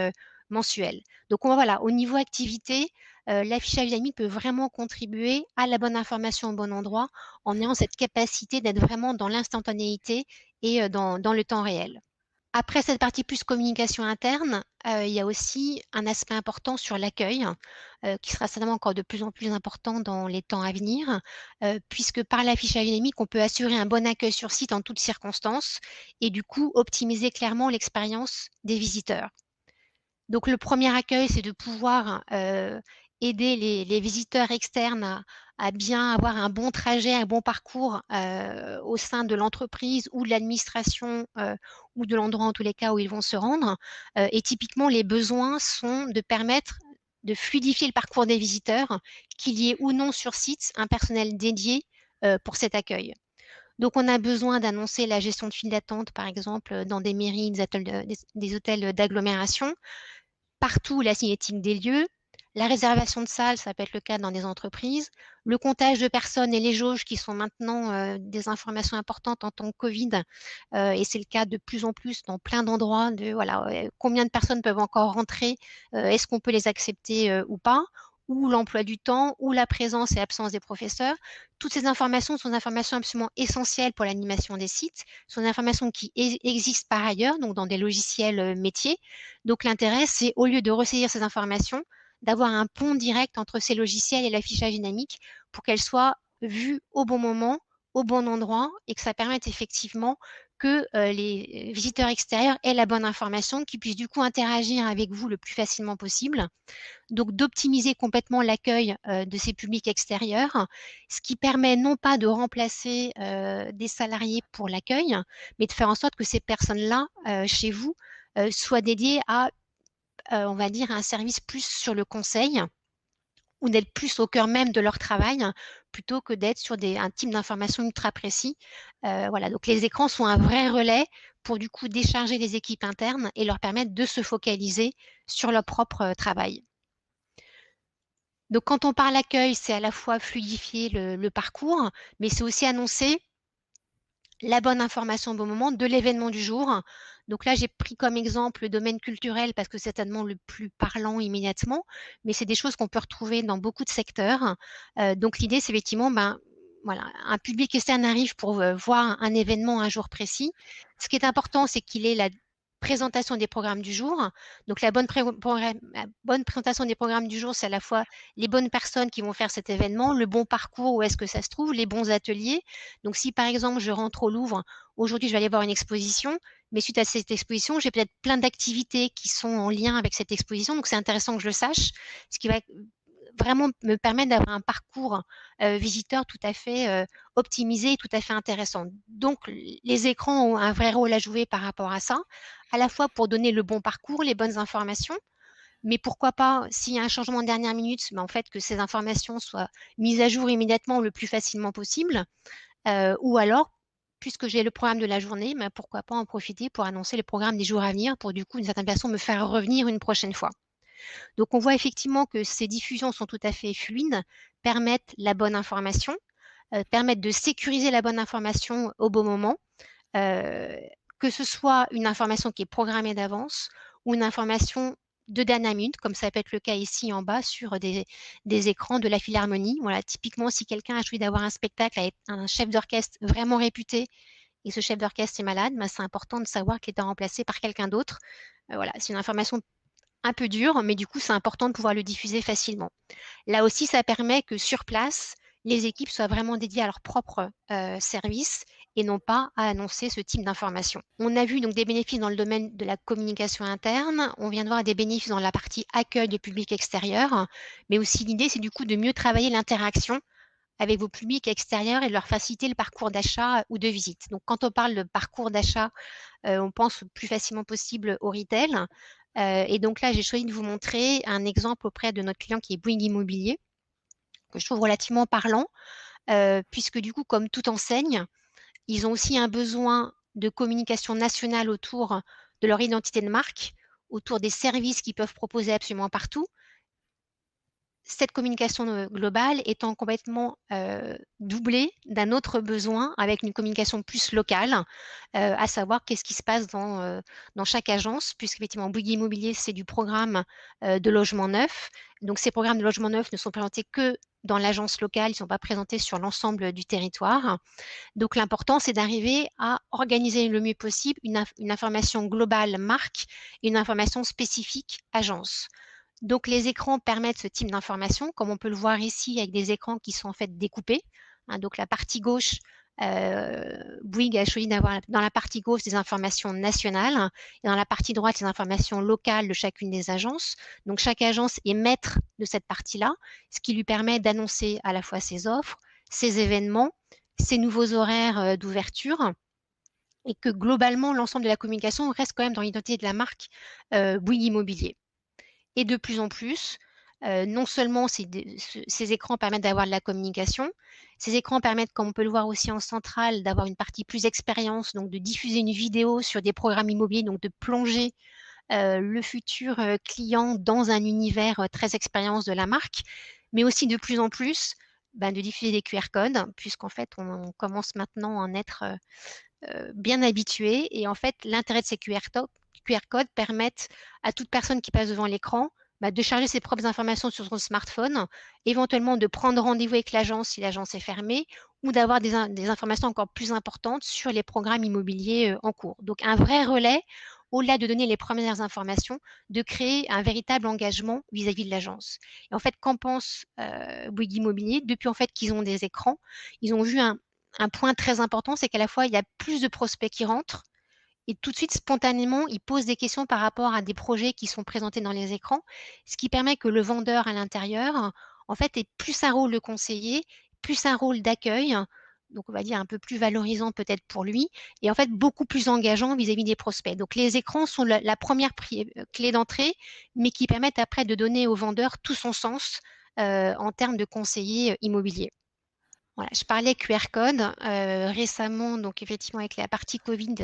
mensuel. Donc, voilà, au niveau activité, l'affichage dynamique peut vraiment contribuer à la bonne information au bon endroit en ayant cette capacité d'être vraiment dans l'instantanéité et dans le temps réel. Après cette partie plus communication interne, il y a aussi un aspect important sur l'accueil, qui sera certainement encore de plus en plus important dans les temps à venir, puisque par l'affichage dynamique, on peut assurer un bon accueil sur site en toutes circonstances et du coup optimiser clairement l'expérience des visiteurs. Donc le premier accueil, c'est de pouvoir aider les visiteurs externes à bien avoir un bon trajet, un bon parcours au sein de l'entreprise ou de l'administration ou de l'endroit en tous les cas où ils vont se rendre. Et typiquement, les besoins sont de permettre de fluidifier le parcours des visiteurs, qu'il y ait ou non sur site un personnel dédié pour cet accueil. Donc, on a besoin d'annoncer la gestion de file d'attente, par exemple, dans des mairies, des hôtels d'agglomération, partout la signalétique des lieux, la réservation de salles, ça peut être le cas dans des entreprises, le comptage de personnes et les jauges qui sont maintenant des informations importantes en temps de Covid, et c'est le cas de plus en plus dans plein d'endroits, voilà, combien de personnes peuvent encore rentrer, est-ce qu'on peut les accepter ou pas, ou l'emploi du temps, ou la présence et absence des professeurs. Toutes ces informations sont des informations absolument essentielles pour l'animation des sites, sont des informations qui existent par ailleurs, donc dans des logiciels métiers. Donc l'intérêt, c'est au lieu de ressaisir ces informations, d'avoir un pont direct entre ces logiciels et l'affichage dynamique pour qu'elles soient vues au bon moment, au bon endroit et que ça permette effectivement que les visiteurs extérieurs aient la bonne information, qu'ils puissent du coup interagir avec vous le plus facilement possible. Donc d'optimiser complètement l'accueil de ces publics extérieurs, ce qui permet non pas de remplacer des salariés pour l'accueil, mais de faire en sorte que ces personnes-là, chez vous, soient dédiées à, on va dire, un service plus sur le conseil ou d'être plus au cœur même de leur travail plutôt que d'être sur un type d'information ultra précis. Voilà, donc les écrans sont un vrai relais pour du coup décharger les équipes internes et leur permettre de se focaliser sur leur propre travail. Donc quand on parle accueil, c'est à la fois fluidifier le parcours, mais c'est aussi annoncer la bonne information au bon moment de l'événement du jour. Donc là, j'ai pris comme exemple le domaine culturel parce que c'est certainement le plus parlant immédiatement, mais c'est des choses qu'on peut retrouver dans beaucoup de secteurs. Donc l'idée, c'est effectivement, voilà, un public externe arrive pour voir un événement un jour précis. Ce qui est important, c'est qu'il ait présentation des programmes du jour. Donc, la bonne présentation des programmes du jour, c'est à la fois les bonnes personnes qui vont faire cet événement, le bon parcours, où est-ce que ça se trouve, les bons ateliers. Donc, si par exemple, je rentre au Louvre, aujourd'hui, je vais aller voir une exposition, mais suite à cette exposition, j'ai peut-être plein d'activités qui sont en lien avec cette exposition. Donc, c'est intéressant que je le sache, ce qui va vraiment me permettre d'avoir un parcours visiteur tout à fait optimisé et tout à fait intéressant. Donc, les écrans ont un vrai rôle à jouer par rapport à ça, à la fois pour donner le bon parcours, les bonnes informations, mais pourquoi pas, s'il y a un changement de dernière minute, en fait, que ces informations soient mises à jour immédiatement le plus facilement possible, ou alors, puisque j'ai le programme de la journée, pourquoi pas en profiter pour annoncer le programme des jours à venir, pour du coup, d'une certaine façon, me faire revenir une prochaine fois. Donc, on voit effectivement que ces diffusions sont tout à fait fluides, permettent la bonne information, permettent de sécuriser la bonne information au bon moment, que ce soit une information qui est programmée d'avance ou une information de dernière minute, comme ça peut être le cas ici en bas sur des écrans de la Philharmonie. Voilà, typiquement, si quelqu'un a choisi d'avoir un spectacle avec un chef d'orchestre vraiment réputé et ce chef d'orchestre est malade, c'est important de savoir qu'il est remplacé par quelqu'un d'autre. Voilà, c'est une information un peu dur, mais du coup, c'est important de pouvoir le diffuser facilement. Là aussi, ça permet que sur place, les équipes soient vraiment dédiées à leur propre service et non pas à annoncer ce type d'informations. On a vu donc des bénéfices dans le domaine de la communication interne, on vient de voir des bénéfices dans la partie accueil de public extérieur, mais aussi l'idée, c'est du coup de mieux travailler l'interaction avec vos publics extérieurs et de leur faciliter le parcours d'achat ou de visite. Donc, quand on parle de parcours d'achat, on pense le plus facilement possible au retail. Et donc là, j'ai choisi de vous montrer un exemple auprès de notre client qui est Bouygues Immobilier, que je trouve relativement parlant, puisque du coup, comme toute enseigne, ils ont aussi un besoin de communication nationale autour de leur identité de marque, autour des services qu'ils peuvent proposer absolument partout. Cette communication globale étant complètement doublée d'un autre besoin avec une communication plus locale, à savoir qu'est-ce qui se passe dans chaque agence, puisqu'effectivement, Bouygues Immobilier, c'est du programme de logement neuf. Donc, ces programmes de logement neuf ne sont présentés que dans l'agence locale, ils ne sont pas présentés sur l'ensemble du territoire. Donc, l'important, c'est d'arriver à organiser le mieux possible une information globale marque et une information spécifique agence. Donc, les écrans permettent ce type d'information, comme on peut le voir ici avec des écrans qui sont en fait découpés. Donc, la partie gauche, Bouygues a choisi d'avoir dans la partie gauche des informations nationales et dans la partie droite des informations locales de chacune des agences. Donc, chaque agence est maître de cette partie-là, ce qui lui permet d'annoncer à la fois ses offres, ses événements, ses nouveaux horaires d'ouverture et que globalement, l'ensemble de la communication reste quand même dans l'identité de la marque Bouygues Immobilier. Et de plus en plus, non seulement ces écrans permettent d'avoir de la communication, ces écrans permettent, comme on peut le voir aussi en centrale, d'avoir une partie plus expérience, donc de diffuser une vidéo sur des programmes immobiliers, donc de plonger le futur client dans un univers très expérience de la marque, mais aussi de plus en plus de diffuser des QR codes, puisqu'en fait, on commence maintenant à en être bien habitué. Et en fait, l'intérêt de ces QR codes permettent à toute personne qui passe devant l'écran de charger ses propres informations sur son smartphone, éventuellement de prendre rendez-vous avec l'agence si l'agence est fermée, ou d'avoir des informations encore plus importantes sur les programmes immobiliers en cours. Donc un vrai relais, au-delà de donner les premières informations, de créer un véritable engagement vis-à-vis de l'agence. Et en fait, qu'en pense Bouygues Immobilier? Depuis en fait qu'ils ont des écrans, ils ont vu un point très important, c'est qu'à la fois, il y a plus de prospects qui rentrent et tout de suite, spontanément, ils posent des questions par rapport à des projets qui sont présentés dans les écrans, ce qui permet que le vendeur à l'intérieur, en fait, ait plus un rôle de conseiller, plus un rôle d'accueil, donc on va dire un peu plus valorisant peut-être pour lui, et en fait beaucoup plus engageant vis-à-vis des prospects. Donc les écrans sont la première clé d'entrée, mais qui permettent après de donner au vendeur tout son sens en termes de conseiller immobilier. Voilà, je parlais QR code récemment, donc effectivement avec la partie Covid,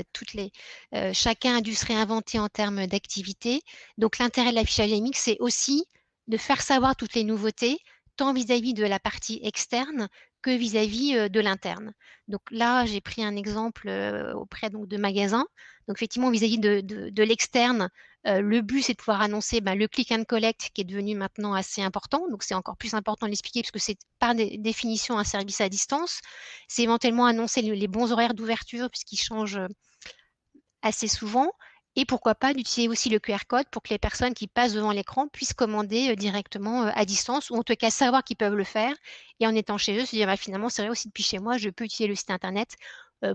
chacun a dû se réinventer en termes d'activité. Donc l'intérêt de l'affichage dynamique, c'est aussi de faire savoir toutes les nouveautés, tant vis-à-vis de la partie externe que vis-à-vis de l'interne. Donc là, j'ai pris un exemple auprès donc, de magasins. Donc effectivement, vis-à-vis de l'externe, le but, c'est de pouvoir annoncer le click and collect qui est devenu maintenant assez important. Donc, c'est encore plus important de l'expliquer parce que c'est par définition un service à distance. C'est éventuellement annoncer les bons horaires d'ouverture puisqu'ils changent assez souvent. Et pourquoi pas d'utiliser aussi le QR code pour que les personnes qui passent devant l'écran puissent commander directement à distance, ou en tout cas savoir qu'ils peuvent le faire, et en étant chez eux, se dire bah, finalement c'est vrai aussi depuis chez moi, je peux utiliser le site internet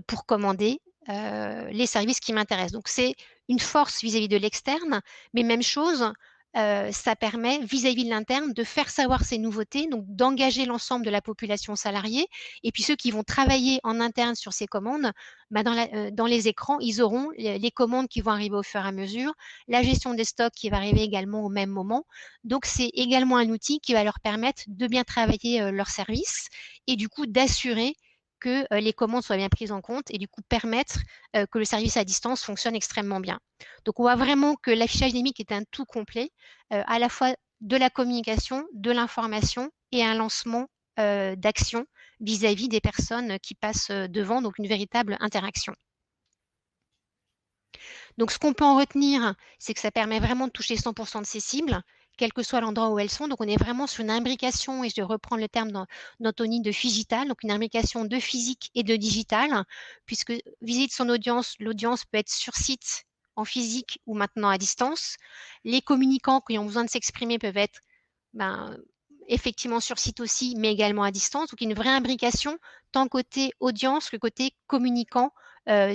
pour commander les services qui m'intéressent. Donc c'est une force vis-à-vis de l'externe, mais même chose, ça permet vis-à-vis de l'interne de faire savoir ces nouveautés, donc d'engager l'ensemble de la population salariée, et puis ceux qui vont travailler en interne sur ces commandes, bah dans les écrans, ils auront les commandes qui vont arriver au fur et à mesure, la gestion des stocks qui va arriver également au même moment. Donc c'est également un outil qui va leur permettre de bien travailler leur service, et du coup d'assurer que les commandes soient bien prises en compte, et du coup permettre que le service à distance fonctionne extrêmement bien. Donc on voit vraiment que l'affichage dynamique est un tout complet, à la fois de la communication, de l'information et un lancement d'action vis-à-vis des personnes qui passent devant, donc une véritable interaction. Donc ce qu'on peut en retenir, c'est que ça permet vraiment de toucher 100% de ses cibles, quel que soit l'endroit où elles sont. Donc on est vraiment sur une imbrication, et je reprends le terme d'Anthony, de Figital, donc une imbrication de physique et de digital, puisque visite son audience, l'audience peut être sur site, en physique ou maintenant à distance. Les communicants qui ont besoin de s'exprimer peuvent être effectivement sur site aussi, mais également à distance. Donc une vraie imbrication, tant côté audience que côté communicant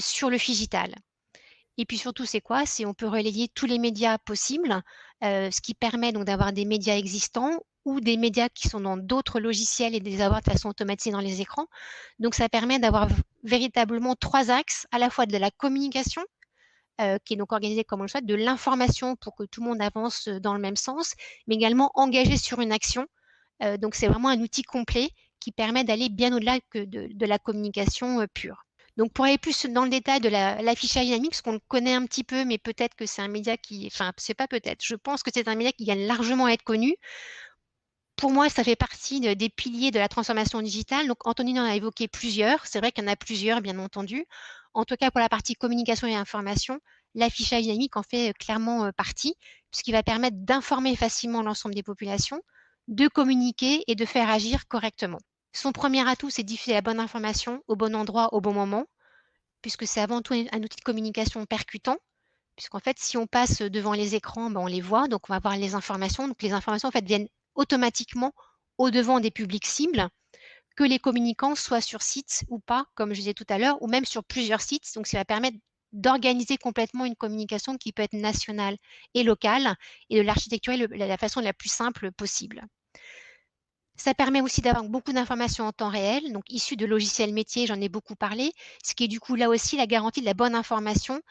sur le Figital. Et puis surtout, c'est quoi? C'est on peut relayer tous les médias possibles, ce qui permet donc d'avoir des médias existants ou des médias qui sont dans d'autres logiciels et de les avoir de façon automatisée dans les écrans. Donc ça permet d'avoir véritablement 3 axes, à la fois de la communication, qui est donc organisée comme on le souhaite, de l'information pour que tout le monde avance dans le même sens, mais également engagé sur une action. Donc c'est vraiment un outil complet qui permet d'aller bien au-delà que de la communication pure. Donc, pour aller plus dans le détail de l'affichage dynamique, ce qu'on le connaît un petit peu, mais peut-être que c'est un média qui, enfin, c'est pas peut-être, je pense que c'est un média qui gagne largement à être connu. Pour moi, ça fait partie des piliers de la transformation digitale. Donc, Anthony en a évoqué plusieurs. C'est vrai qu'il y en a plusieurs, bien entendu. En tout cas, pour la partie communication et information, l'affichage dynamique en fait clairement partie, puisqu'il va permettre d'informer facilement l'ensemble des populations, de communiquer et de faire agir correctement. Son premier atout, c'est diffuser la bonne information au bon endroit, au bon moment, puisque c'est avant tout un outil de communication percutant, puisqu'en fait, si on passe devant les écrans, ben, on les voit, donc on va voir les informations. Donc les informations, en fait, viennent automatiquement au-devant des publics cibles, que les communicants soient sur site ou pas, comme je disais tout à l'heure, ou même sur plusieurs sites. Donc ça va permettre d'organiser complètement une communication qui peut être nationale et locale, et de l'architecturer la façon la plus simple possible. Ça permet aussi d'avoir beaucoup d'informations en temps réel, donc issues de logiciels métiers, j'en ai beaucoup parlé, ce qui est du coup là aussi la garantie de la bonne information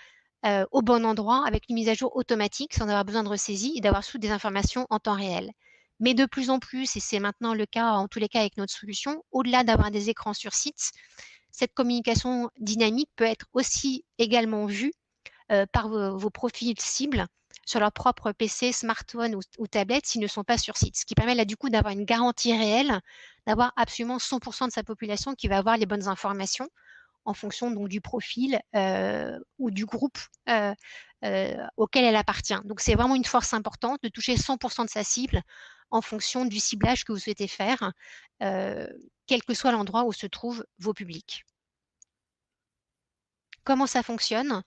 au bon endroit, avec une mise à jour automatique sans avoir besoin de ressaisie, et d'avoir surtout des informations en temps réel. Mais de plus en plus, et c'est maintenant le cas en tous les cas avec notre solution, au-delà d'avoir des écrans sur site, cette communication dynamique peut être aussi également vue par vos profils cibles sur leur propre PC, smartphone ou tablette s'ils ne sont pas sur site. Ce qui permet là du coup d'avoir une garantie réelle, d'avoir absolument 100% de sa population qui va avoir les bonnes informations en fonction donc du profil ou du groupe auquel elle appartient. Donc c'est vraiment une force importante de toucher 100% de sa cible en fonction du ciblage que vous souhaitez faire, quel que soit l'endroit où se trouvent vos publics. Comment ça fonctionne?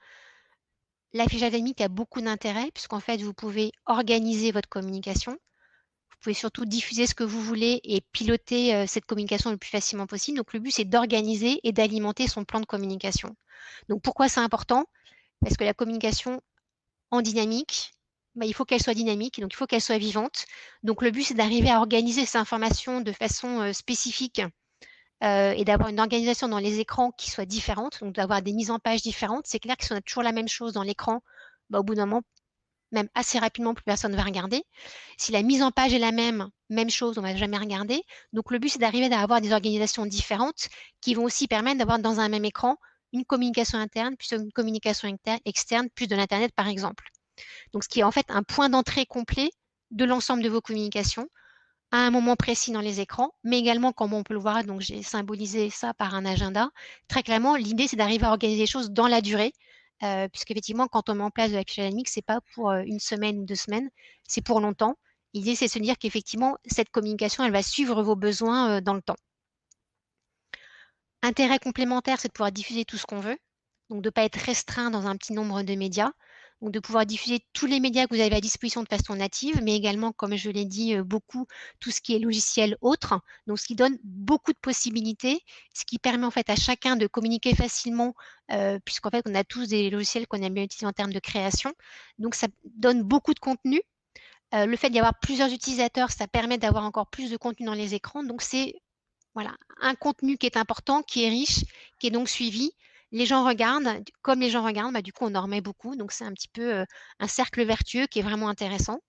L'affichage dynamique a beaucoup d'intérêt puisqu'en fait, vous pouvez organiser votre communication. Vous pouvez surtout diffuser ce que vous voulez et piloter cette communication le plus facilement possible. Donc, le but, c'est d'organiser et d'alimenter son plan de communication. Donc, pourquoi c'est important? Parce que la communication en dynamique, bah, il faut qu'elle soit dynamique, donc il faut qu'elle soit vivante. Donc, le but, c'est d'arriver à organiser ces informations de façon spécifique et d'avoir une organisation dans les écrans qui soit différente, donc d'avoir des mises en page différentes. C'est clair que si on a toujours la même chose dans l'écran, bah, au bout d'un moment, même assez rapidement, plus personne ne va regarder. Si la mise en page est la même chose, on ne va jamais regarder. Donc le but, c'est d'arriver à avoir des organisations différentes qui vont aussi permettre d'avoir dans un même écran une communication interne, puis une communication externe, plus de l'Internet par exemple. Donc ce qui est en fait un point d'entrée complet de l'ensemble de vos communications à un moment précis dans les écrans, mais également, comme on peut le voir, donc j'ai symbolisé ça par un agenda. Très clairement, l'idée, c'est d'arriver à organiser les choses dans la durée, puisqu'effectivement, quand on met en place de l'affichage dynamique, c'est pas pour une semaine ou 2 semaines, c'est pour longtemps. L'idée, c'est de se dire qu'effectivement, cette communication, elle va suivre vos besoins dans le temps. Intérêt complémentaire, c'est de pouvoir diffuser tout ce qu'on veut, donc de ne pas être restreint dans un petit nombre de médias. Donc de pouvoir diffuser tous les médias que vous avez à disposition de façon native, mais également, comme je l'ai dit, beaucoup tout ce qui est logiciel autre. Donc ce qui donne beaucoup de possibilités, ce qui permet en fait à chacun de communiquer facilement, puisqu'en fait on a tous des logiciels qu'on aime bien utiliser en termes de création. Donc ça donne beaucoup de contenu. Le fait d'y avoir plusieurs utilisateurs, ça permet d'avoir encore plus de contenu dans les écrans. Donc c'est voilà, un contenu qui est important, qui est riche, qui est donc suivi. Les gens regardent, comme les gens regardent, bah, du coup on en remet beaucoup. Donc c'est un petit peu un cercle vertueux qui est vraiment intéressant.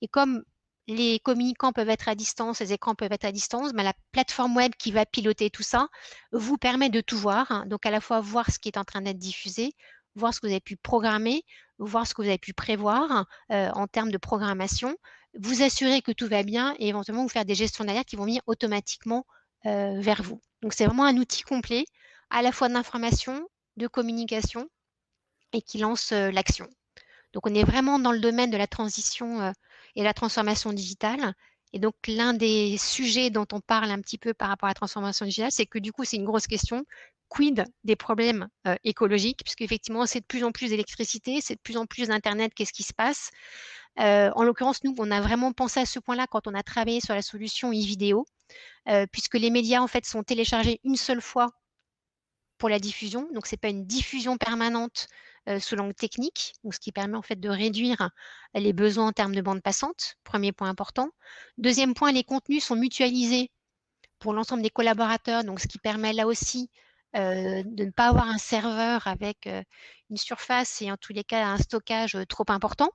Et comme les communicants peuvent être à distance, les écrans peuvent être à distance, bah, la plateforme web qui va piloter tout ça vous permet de tout voir, hein. Donc à la fois voir ce qui est en train d'être diffusé, voir ce que vous avez pu programmer, voir ce que vous avez pu prévoir en termes de programmation, vous assurer que tout va bien et éventuellement vous faire des gestions d'alerte qui vont venir automatiquement vers vous. Donc c'est vraiment un outil complet, à la fois d'information, de communication et qui lance l'action. Donc, on est vraiment dans le domaine de la transition et la transformation digitale. Et donc, l'un des sujets dont on parle un petit peu par rapport à la transformation digitale, c'est que du coup, c'est une grosse question. Quid des problèmes écologiques, puisqu'effectivement, c'est de plus en plus d'électricité, c'est de plus en plus d'Internet, qu'est-ce qui se passe? En l'occurrence, nous, on a vraiment pensé à ce point-là quand on a travaillé sur la solution e-vidéo, puisque les médias, en fait, sont téléchargés une seule fois pour la diffusion. Donc, ce n'est pas une diffusion permanente sous l'angle technique, donc ce qui permet en fait de réduire les besoins en termes de bande passante. Premier point important. Deuxième point, les contenus sont mutualisés pour l'ensemble des collaborateurs, donc ce qui permet là aussi de ne pas avoir un serveur avec une surface et en tous les cas un stockage trop important.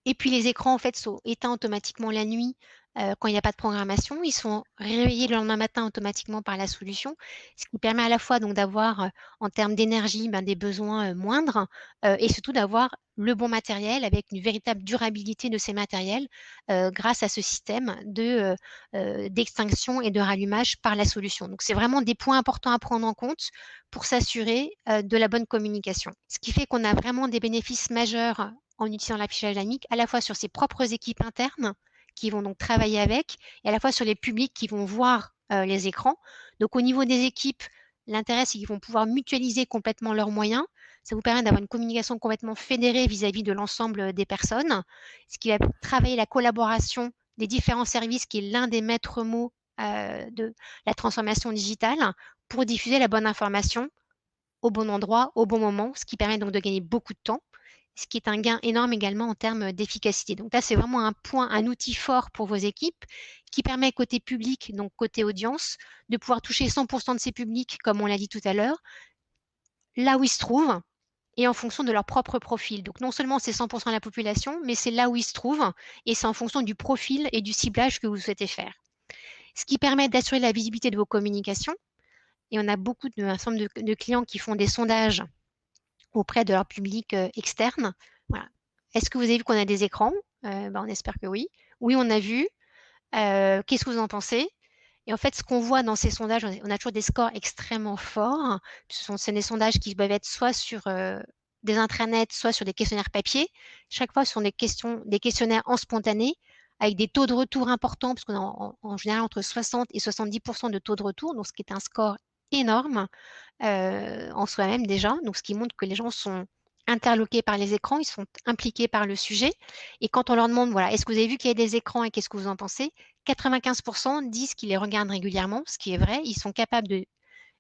Et puis les écrans en fait sont éteints automatiquement la nuit quand il n'y a pas de programmation. Ils sont réveillés le lendemain matin automatiquement par la solution, ce qui permet à la fois donc d'avoir en termes d'énergie des besoins moindres et surtout d'avoir le bon matériel avec une véritable durabilité de ces matériels grâce à ce système d'extinction et de rallumage par la solution. Donc c'est vraiment des points importants à prendre en compte pour s'assurer de la bonne communication. Ce qui fait qu'on a vraiment des bénéfices majeurs en utilisant l'affichage dynamique, à la fois sur ses propres équipes internes qui vont donc travailler avec, et à la fois sur les publics qui vont voir les écrans. Donc au niveau des équipes, l'intérêt, c'est qu'ils vont pouvoir mutualiser complètement leurs moyens. Ça vous permet d'avoir une communication complètement fédérée vis-à-vis de l'ensemble des personnes, ce qui va travailler la collaboration des différents services, qui est l'un des maîtres mots de la transformation digitale, pour diffuser la bonne information au bon endroit, au bon moment, ce qui permet donc de gagner beaucoup de temps, ce qui est un gain énorme également en termes d'efficacité. Donc là, c'est vraiment un point, un outil fort pour vos équipes qui permet côté public, donc côté audience, de pouvoir toucher 100% de ces publics, comme on l'a dit tout à l'heure, là où ils se trouvent et en fonction de leur propre profil. Donc non seulement c'est 100% de la population, mais c'est là où ils se trouvent et c'est en fonction du profil et du ciblage que vous souhaitez faire. Ce qui permet d'assurer la visibilité de vos communications. Et on a beaucoup un certain nombre de clients qui font des sondages auprès de leur public externe. Voilà. Est-ce que vous avez vu qu'on a des écrans? On espère que oui. Oui, on a vu. Qu'est-ce que vous en pensez? Et en fait, ce qu'on voit dans ces sondages, on a toujours des scores extrêmement forts. C'est des sondages qui peuvent être soit sur des intranets, soit sur des questionnaires papier. Chaque fois, ce sont des questionnaires en spontané, avec des taux de retour importants, parce qu'on a en général entre 60 et 70% de taux de retour, donc ce qui est un score énorme en soi-même déjà, donc ce qui montre que les gens sont interloqués par les écrans, ils sont impliqués par le sujet. Et quand on leur demande, voilà, est-ce que vous avez vu qu'il y a des écrans et qu'est-ce que vous en pensez? 95% disent qu'ils les regardent régulièrement, ce qui est vrai. Ils sont capables de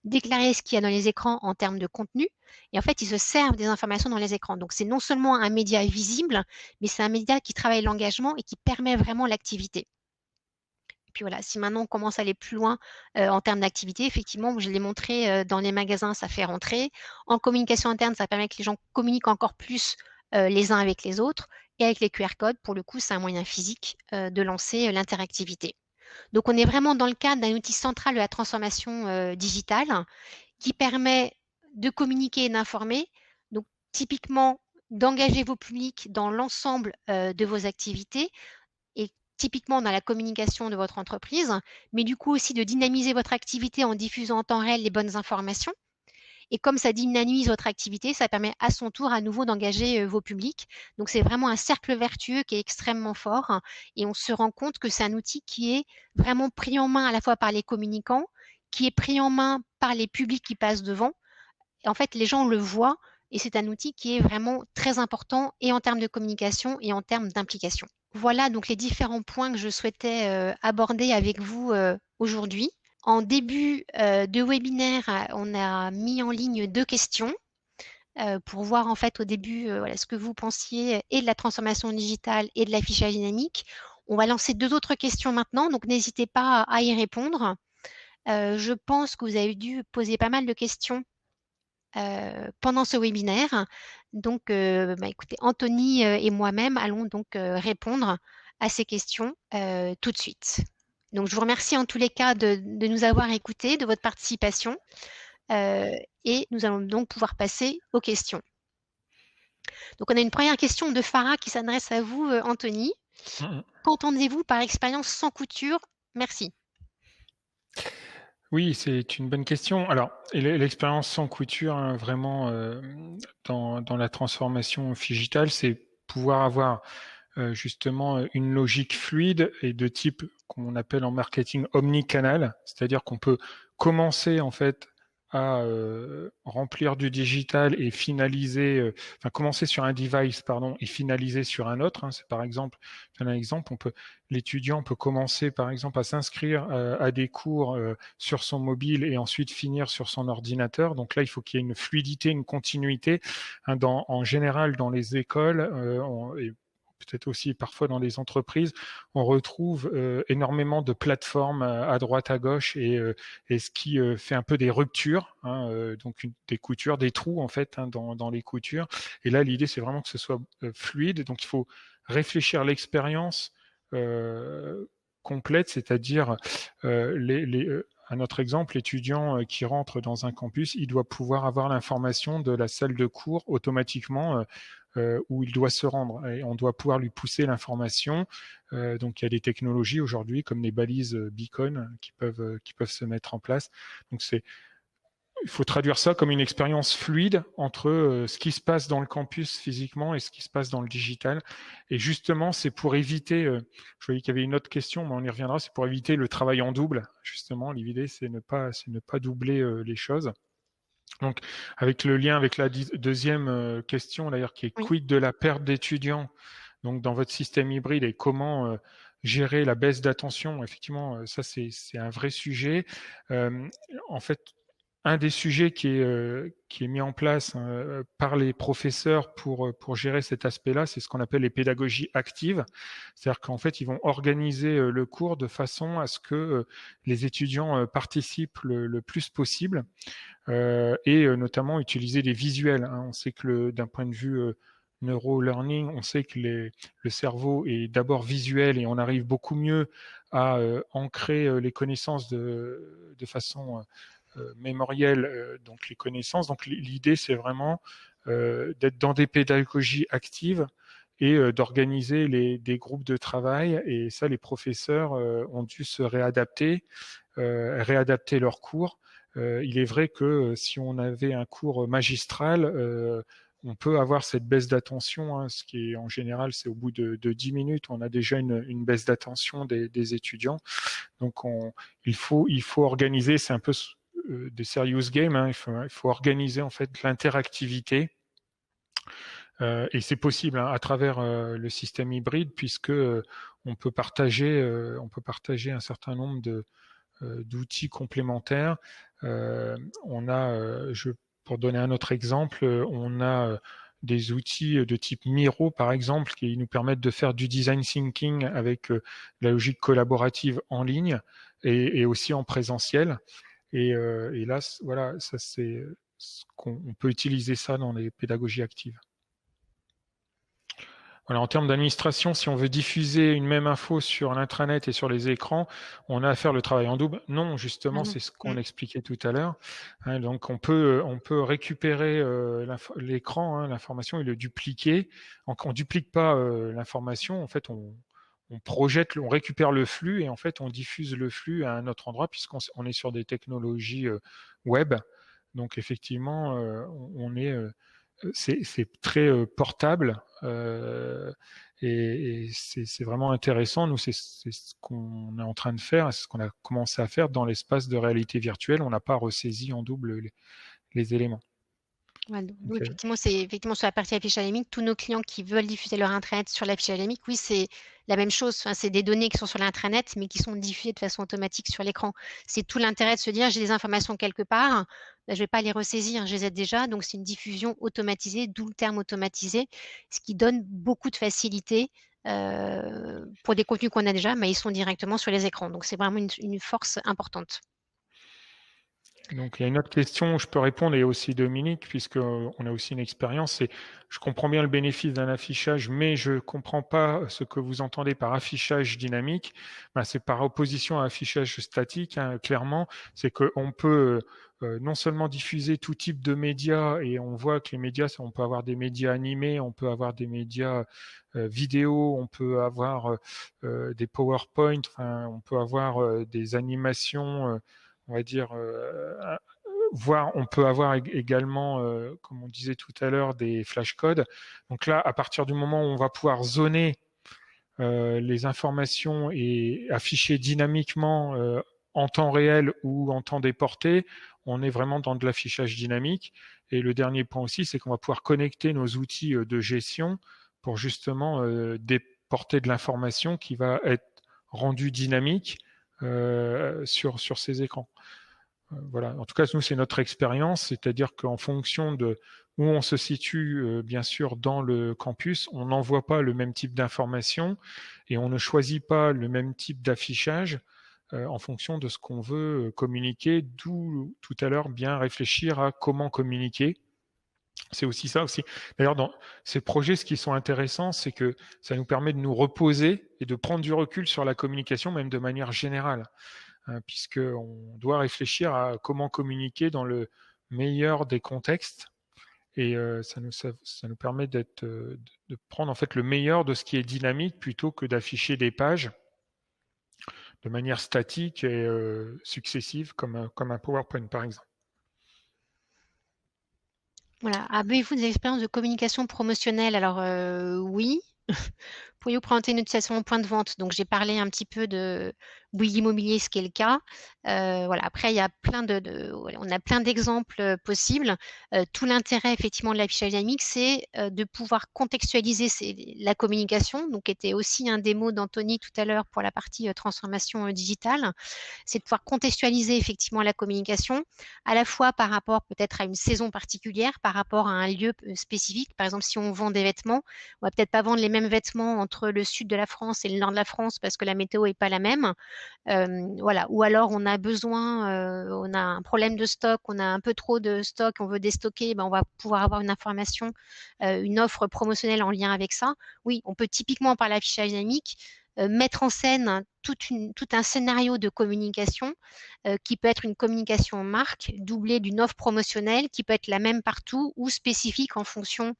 déclarer ce qu'il y a dans les écrans en termes de contenu. Et en fait, ils se servent des informations dans les écrans. Donc, c'est non seulement un média visible, mais c'est un média qui travaille l'engagement et qui permet vraiment l'activité. Puis voilà, si maintenant on commence à aller plus loin en termes d'activité, effectivement, je l'ai montré dans les magasins, ça fait rentrer. En communication interne, ça permet que les gens communiquent encore plus les uns avec les autres. Et avec les QR codes, pour le coup, c'est un moyen physique de lancer l'interactivité. Donc, on est vraiment dans le cadre d'un outil central de la transformation digitale qui permet de communiquer et d'informer. Donc, typiquement, d'engager vos publics dans l'ensemble de vos activités et typiquement dans la communication de votre entreprise, mais du coup aussi de dynamiser votre activité en diffusant en temps réel les bonnes informations. Et comme ça dynamise votre activité, ça permet à son tour à nouveau d'engager vos publics. Donc c'est vraiment un cercle vertueux qui est extrêmement fort et on se rend compte que c'est un outil qui est vraiment pris en main à la fois par les communicants, qui est pris en main par les publics qui passent devant. Et en fait, les gens le voient, et c'est un outil qui est vraiment très important et en termes de communication et en termes d'implication. Voilà donc les différents points que je souhaitais aborder avec vous aujourd'hui. En début de webinaire, on a mis en ligne 2 questions pour voir en fait au début voilà, ce que vous pensiez et de la transformation digitale et de l'affichage dynamique. On va lancer 2 autres questions maintenant, donc n'hésitez pas à y répondre. Je pense que vous avez dû poser pas mal de questions pendant ce webinaire. Donc, écoutez, Anthony et moi-même allons donc répondre à ces questions tout de suite. Donc, je vous remercie en tous les cas de nous avoir écoutés, de votre participation. Et nous allons donc pouvoir passer aux questions. Donc, on a une première question de Farah qui s'adresse à vous, Anthony. Qu'entendez-vous par expérience sans couture? Merci. Oui, c'est une bonne question. Alors, l'expérience sans couture, hein, vraiment, dans la transformation digitale, c'est pouvoir avoir justement une logique fluide et de type qu'on appelle en marketing omnicanal, c'est-à-dire qu'on peut commencer en fait à remplir du digital et finaliser, enfin commencer sur un device pardon et finaliser sur un autre. Hein. C'est par exemple, un exemple, l'étudiant peut commencer par exemple à s'inscrire à des cours sur son mobile et ensuite finir sur son ordinateur. Donc là, il faut qu'il y ait une fluidité, une continuité. Hein, en général, dans les écoles, et peut-être aussi parfois dans les entreprises, on retrouve énormément de plateformes à droite, à gauche, et ce qui fait un peu des ruptures, hein, donc des coutures, des trous en fait hein, dans les coutures. Et là, l'idée, c'est vraiment que ce soit fluide. Donc, il faut réfléchir l'expérience complète, c'est-à-dire à notre exemple, l'étudiant qui rentre dans un campus, il doit pouvoir avoir l'information de la salle de cours automatiquement où il doit se rendre. Et on doit pouvoir lui pousser l'information. Donc il y a des technologies aujourd'hui comme les balises beacon qui peuvent se mettre en place. Donc il faut traduire ça comme une expérience fluide entre ce qui se passe dans le campus physiquement et ce qui se passe dans le digital. Et justement, c'est pour éviter, je voyais qu'il y avait une autre question, mais on y reviendra, c'est pour éviter le travail en double. Justement, l'idée, c'est ne pas doubler les choses. Donc, avec le lien avec la deuxième question, d'ailleurs, qui est Oui. quid de la perte d'étudiants donc dans votre système hybride et comment gérer la baisse d'attention. Effectivement, ça, c'est un vrai sujet. En fait, un des sujets qui est mis en place hein, par les professeurs pour gérer cet aspect-là, c'est ce qu'on appelle les pédagogies actives. C'est-à-dire qu'en fait, ils vont organiser le cours de façon à ce que les étudiants participent le plus possible et notamment utiliser des visuels. Hein. On sait que d'un point de vue neuro-learning, on sait que le cerveau est d'abord visuel et on arrive beaucoup mieux à ancrer les connaissances de façon mémorielle, donc les connaissances. Donc l'idée, c'est vraiment d'être dans des pédagogies actives et d'organiser des groupes de travail. Et ça, les professeurs ont dû se réadapter leurs cours. Il est vrai que si on avait un cours magistral, on peut avoir cette baisse d'attention, hein, ce qui est en général, c'est au bout de 10 minutes, on a déjà une baisse d'attention des étudiants. Donc il faut organiser, c'est un peu des serious games, hein, il faut organiser en fait l'interactivité. Et c'est possible hein, à travers le système hybride puisque on peut partager un certain nombre d'outils complémentaires. On a, pour donner un autre exemple, on a des outils de type Miro, par exemple, qui nous permettent de faire du design thinking avec la logique collaborative en ligne et aussi en présentiel. Et là, voilà, ça c'est on peut utiliser ça dans les pédagogies actives. Voilà, en termes d'administration, si on veut diffuser une même info sur l'intranet et sur les écrans, on a à faire le travail en double. Non, justement, c'est ce qu'on expliquait tout à l'heure. Hein, donc, on peut récupérer l'écran, hein, l'information, et le dupliquer. On duplique pas l'information. En fait, on projette, on récupère le flux et en fait, on diffuse le flux à un autre endroit puisqu'on est sur des technologies web. Donc, effectivement, on est c'est très portable et c'est vraiment intéressant. Nous, c'est ce qu'on est en train de faire, c'est ce qu'on a commencé à faire dans l'espace de réalité virtuelle. On n'a pas ressaisi en double les éléments. Ouais, nous, Donc, effectivement, c'est effectivement sur la partie affichage dynamique, tous nos clients qui veulent diffuser leur intranet sur l'affichage dynamique, oui, c'est la même chose. Enfin, c'est des données qui sont sur l'intranet, mais qui sont diffusées de façon automatique sur l'écran. C'est tout l'intérêt de se dire, j'ai des informations quelque part, ben, je vais pas les ressaisir, je les ai déjà. Donc, c'est une diffusion automatisée, d'où le terme automatisé, ce qui donne beaucoup de facilité. Pour des contenus qu'on a déjà, mais ils sont directement sur les écrans. Donc, c'est vraiment une force importante. Donc, il y a une autre question où je peux répondre, et aussi Dominique, puisqu'on a aussi une expérience, c'est je comprends bien le bénéfice d'un affichage, mais je comprends pas ce que vous entendez par affichage dynamique. Ben, c'est par opposition à affichage statique, hein, clairement. C'est qu'on peut non seulement diffuser tout type de médias, et on voit que les médias, on peut avoir des médias animés, on peut avoir des médias vidéo, on peut avoir des PowerPoint, enfin, on peut avoir des animations on va dire, voire on peut avoir également, comme on disait tout à l'heure, des flashcodes. Donc là, à partir du moment où on va pouvoir zoner les informations et afficher dynamiquement en temps réel ou en temps déporté, on est vraiment dans de l'affichage dynamique. Et le dernier point aussi, c'est qu'on va pouvoir connecter nos outils de gestion pour justement déporter de l'information qui va être rendue dynamique sur ces écrans. Voilà. En tout cas, nous, c'est notre expérience, c'est-à-dire qu'en fonction de où on se situe, bien sûr, dans le campus, on n'envoie pas le même type d'information et on ne choisit pas le même type d'affichage en fonction de ce qu'on veut communiquer, d'où tout à l'heure bien réfléchir à comment communiquer. C'est aussi ça aussi. D'ailleurs, dans ces projets, ce qui sont intéressants, c'est que ça nous permet de nous reposer et de prendre du recul sur la communication, même de manière générale puisqu'on doit réfléchir à comment communiquer dans le meilleur des contextes. Et ça nous permet de prendre en fait le meilleur de ce qui est dynamique plutôt que d'afficher des pages de manière statique et successive comme un PowerPoint par exemple. Voilà. Avez-vous des expériences de communication promotionnelle? Alors, oui. Pourriez-vous présenter une utilisation au point de vente? Donc, j'ai parlé un petit peu de Bouygues Immobilier, ce qui est le cas. Voilà. Après, il y a on a plein d'exemples possibles. Tout l'intérêt, effectivement, de l'affichage dynamique, c'est de pouvoir contextualiser la communication, donc qui était aussi un des mots d'Anthony tout à l'heure pour la partie transformation digitale. C'est de pouvoir contextualiser effectivement la communication, à la fois par rapport peut-être à une saison particulière, par rapport à un lieu spécifique. Par exemple, si on vend des vêtements, on va peut-être pas vendre les mêmes vêtements entre le sud de la France et le nord de la France parce que la météo est pas la même. Voilà. Ou alors on a besoin, on a un problème de stock, on a un peu trop de stock, on veut déstocker, ben on va pouvoir avoir une information, une offre promotionnelle en lien avec ça. Oui, on peut typiquement par l'affichage dynamique mettre en scène tout un scénario de communication qui peut être une communication marque doublée d'une offre promotionnelle qui peut être la même partout ou spécifique en fonction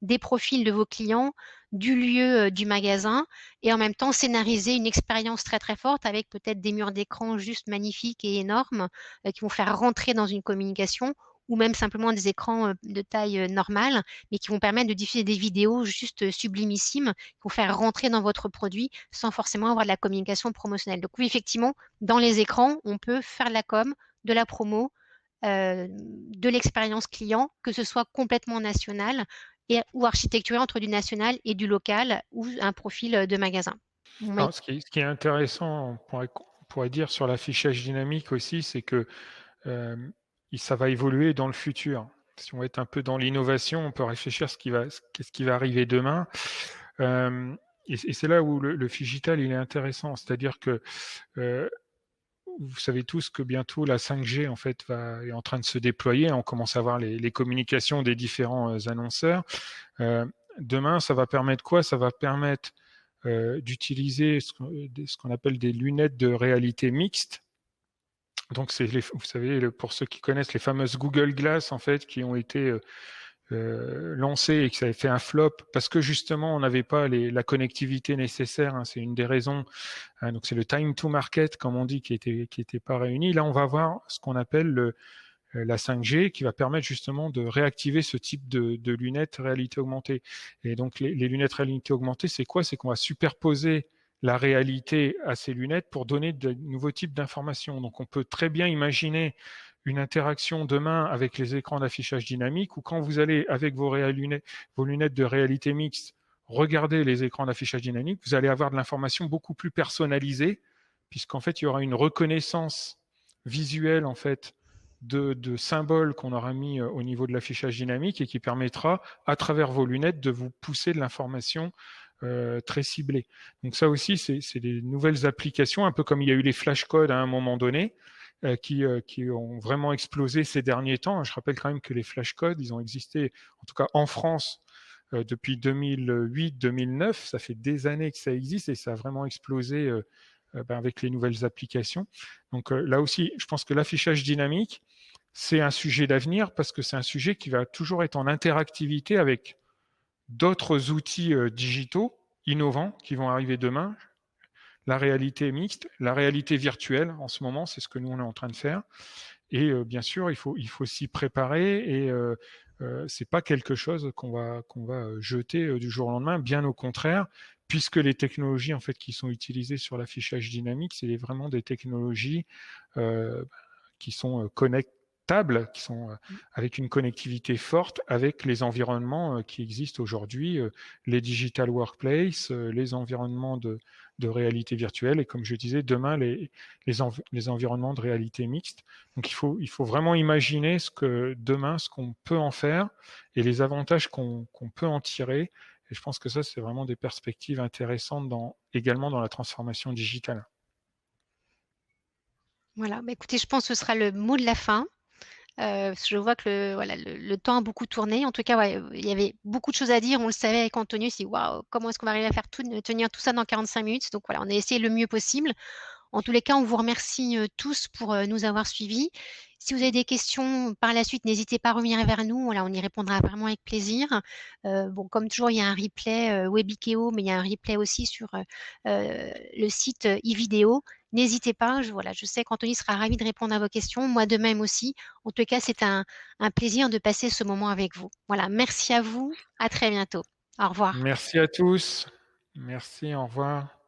des profils de vos clients, du lieu du magasin et en même temps scénariser une expérience très très forte avec peut-être des murs d'écran juste magnifiques et énormes qui vont faire rentrer dans une communication ou même simplement des écrans de taille normale, mais qui vont permettre de diffuser des vidéos juste sublimissimes, qui vont faire rentrer dans votre produit sans forcément avoir de la communication promotionnelle. Donc oui, effectivement, dans les écrans, on peut faire de la com, de la promo, de l'expérience client, que ce soit complètement national ou architecturé entre du national et du local ou un profil de magasin. Oui. Alors, ce qui est intéressant, on pourrait dire sur l'affichage dynamique aussi, c'est que ça va évoluer dans le futur. Si on est un peu dans l'innovation, on peut réfléchir ce qui va arriver demain. Et c'est là où le Figital il est intéressant, c'est-à-dire que vous savez tous que bientôt la 5G en fait est en train de se déployer. On commence à voir les communications des différents annonceurs. Demain, ça va permettre quoi? Ça va permettre d'utiliser ce qu'on appelle des lunettes de réalité mixte. Donc, vous savez, pour ceux qui connaissent les fameuses Google Glass, en fait, qui ont été lancées et que ça avait fait un flop parce que justement, on n'avait pas la connectivité nécessaire. Hein, c'est une des raisons. Hein, donc, c'est le time to market, comme on dit, qui était pas réuni. Là, on va voir ce qu'on appelle la 5G qui va permettre justement de réactiver ce type de lunettes réalité augmentée. Et donc les lunettes réalité augmentée, c'est quoi? C'est qu'on va superposer la réalité à ces lunettes pour donner de nouveaux types d'informations. Donc on peut très bien imaginer une interaction demain avec les écrans d'affichage dynamique, ou quand vous allez avec vos lunettes de réalité mixte regarder les écrans d'affichage dynamique, vous allez avoir de l'information beaucoup plus personnalisée, puisqu'en fait, il y aura une reconnaissance visuelle en fait de symboles qu'on aura mis au niveau de l'affichage dynamique et qui permettra, à travers vos lunettes, de vous pousser de l'information très ciblée. Donc ça aussi, c'est des nouvelles applications, un peu comme il y a eu les flashcodes à un moment donné, qui ont vraiment explosé ces derniers temps. Je rappelle quand même que les flashcodes, ils ont existé, en tout cas en France, depuis 2008-2009. Ça fait des années que ça existe et ça a vraiment explosé avec les nouvelles applications. Donc là aussi, je pense que l'affichage dynamique, c'est un sujet d'avenir parce que c'est un sujet qui va toujours être en interactivité avec d'autres outils digitaux innovants qui vont arriver demain. La réalité mixte, la réalité virtuelle, en ce moment, c'est ce que nous, on est en train de faire. Et bien sûr, il faut s'y préparer et c'est pas quelque chose qu'on va jeter du jour au lendemain, bien au contraire, puisque les technologies en fait qui sont utilisées sur l'affichage dynamique, c'est vraiment des technologies euh, qui sont connectables, qui sont avec une connectivité forte avec les environnements qui existent aujourd'hui, les digital workplace, les environnements de réalité virtuelle et comme je disais, demain les environnements de réalité mixte. Donc il faut vraiment imaginer ce que demain, ce qu'on peut en faire et les avantages qu'on peut en tirer. Et je pense que ça, c'est vraiment des perspectives intéressantes également dans la transformation digitale. Voilà, bah, écoutez, je pense que ce sera le mot de la fin. Parce que je vois que voilà, le temps a beaucoup tourné. En tout cas, ouais, il y avait beaucoup de choses à dire. On le savait avec Antonio, c'est waouh, comment est-ce qu'on va arriver à faire tenir tout ça dans 45 minutes. Donc voilà, on a essayé le mieux possible. En tous les cas, on vous remercie tous pour nous avoir suivis. Si vous avez des questions par la suite, n'hésitez pas à revenir vers nous. Voilà, on y répondra vraiment avec plaisir. Bon, comme toujours, il y a un replay Webikeo, mais il y a un replay aussi sur le site e-vidéo. N'hésitez pas. Voilà, je sais qu'Anthony sera ravi de répondre à vos questions. Moi de même aussi. En tout cas, c'est un plaisir de passer ce moment avec vous. Voilà, merci à vous. À très bientôt. Au revoir. Merci à tous. Merci, au revoir.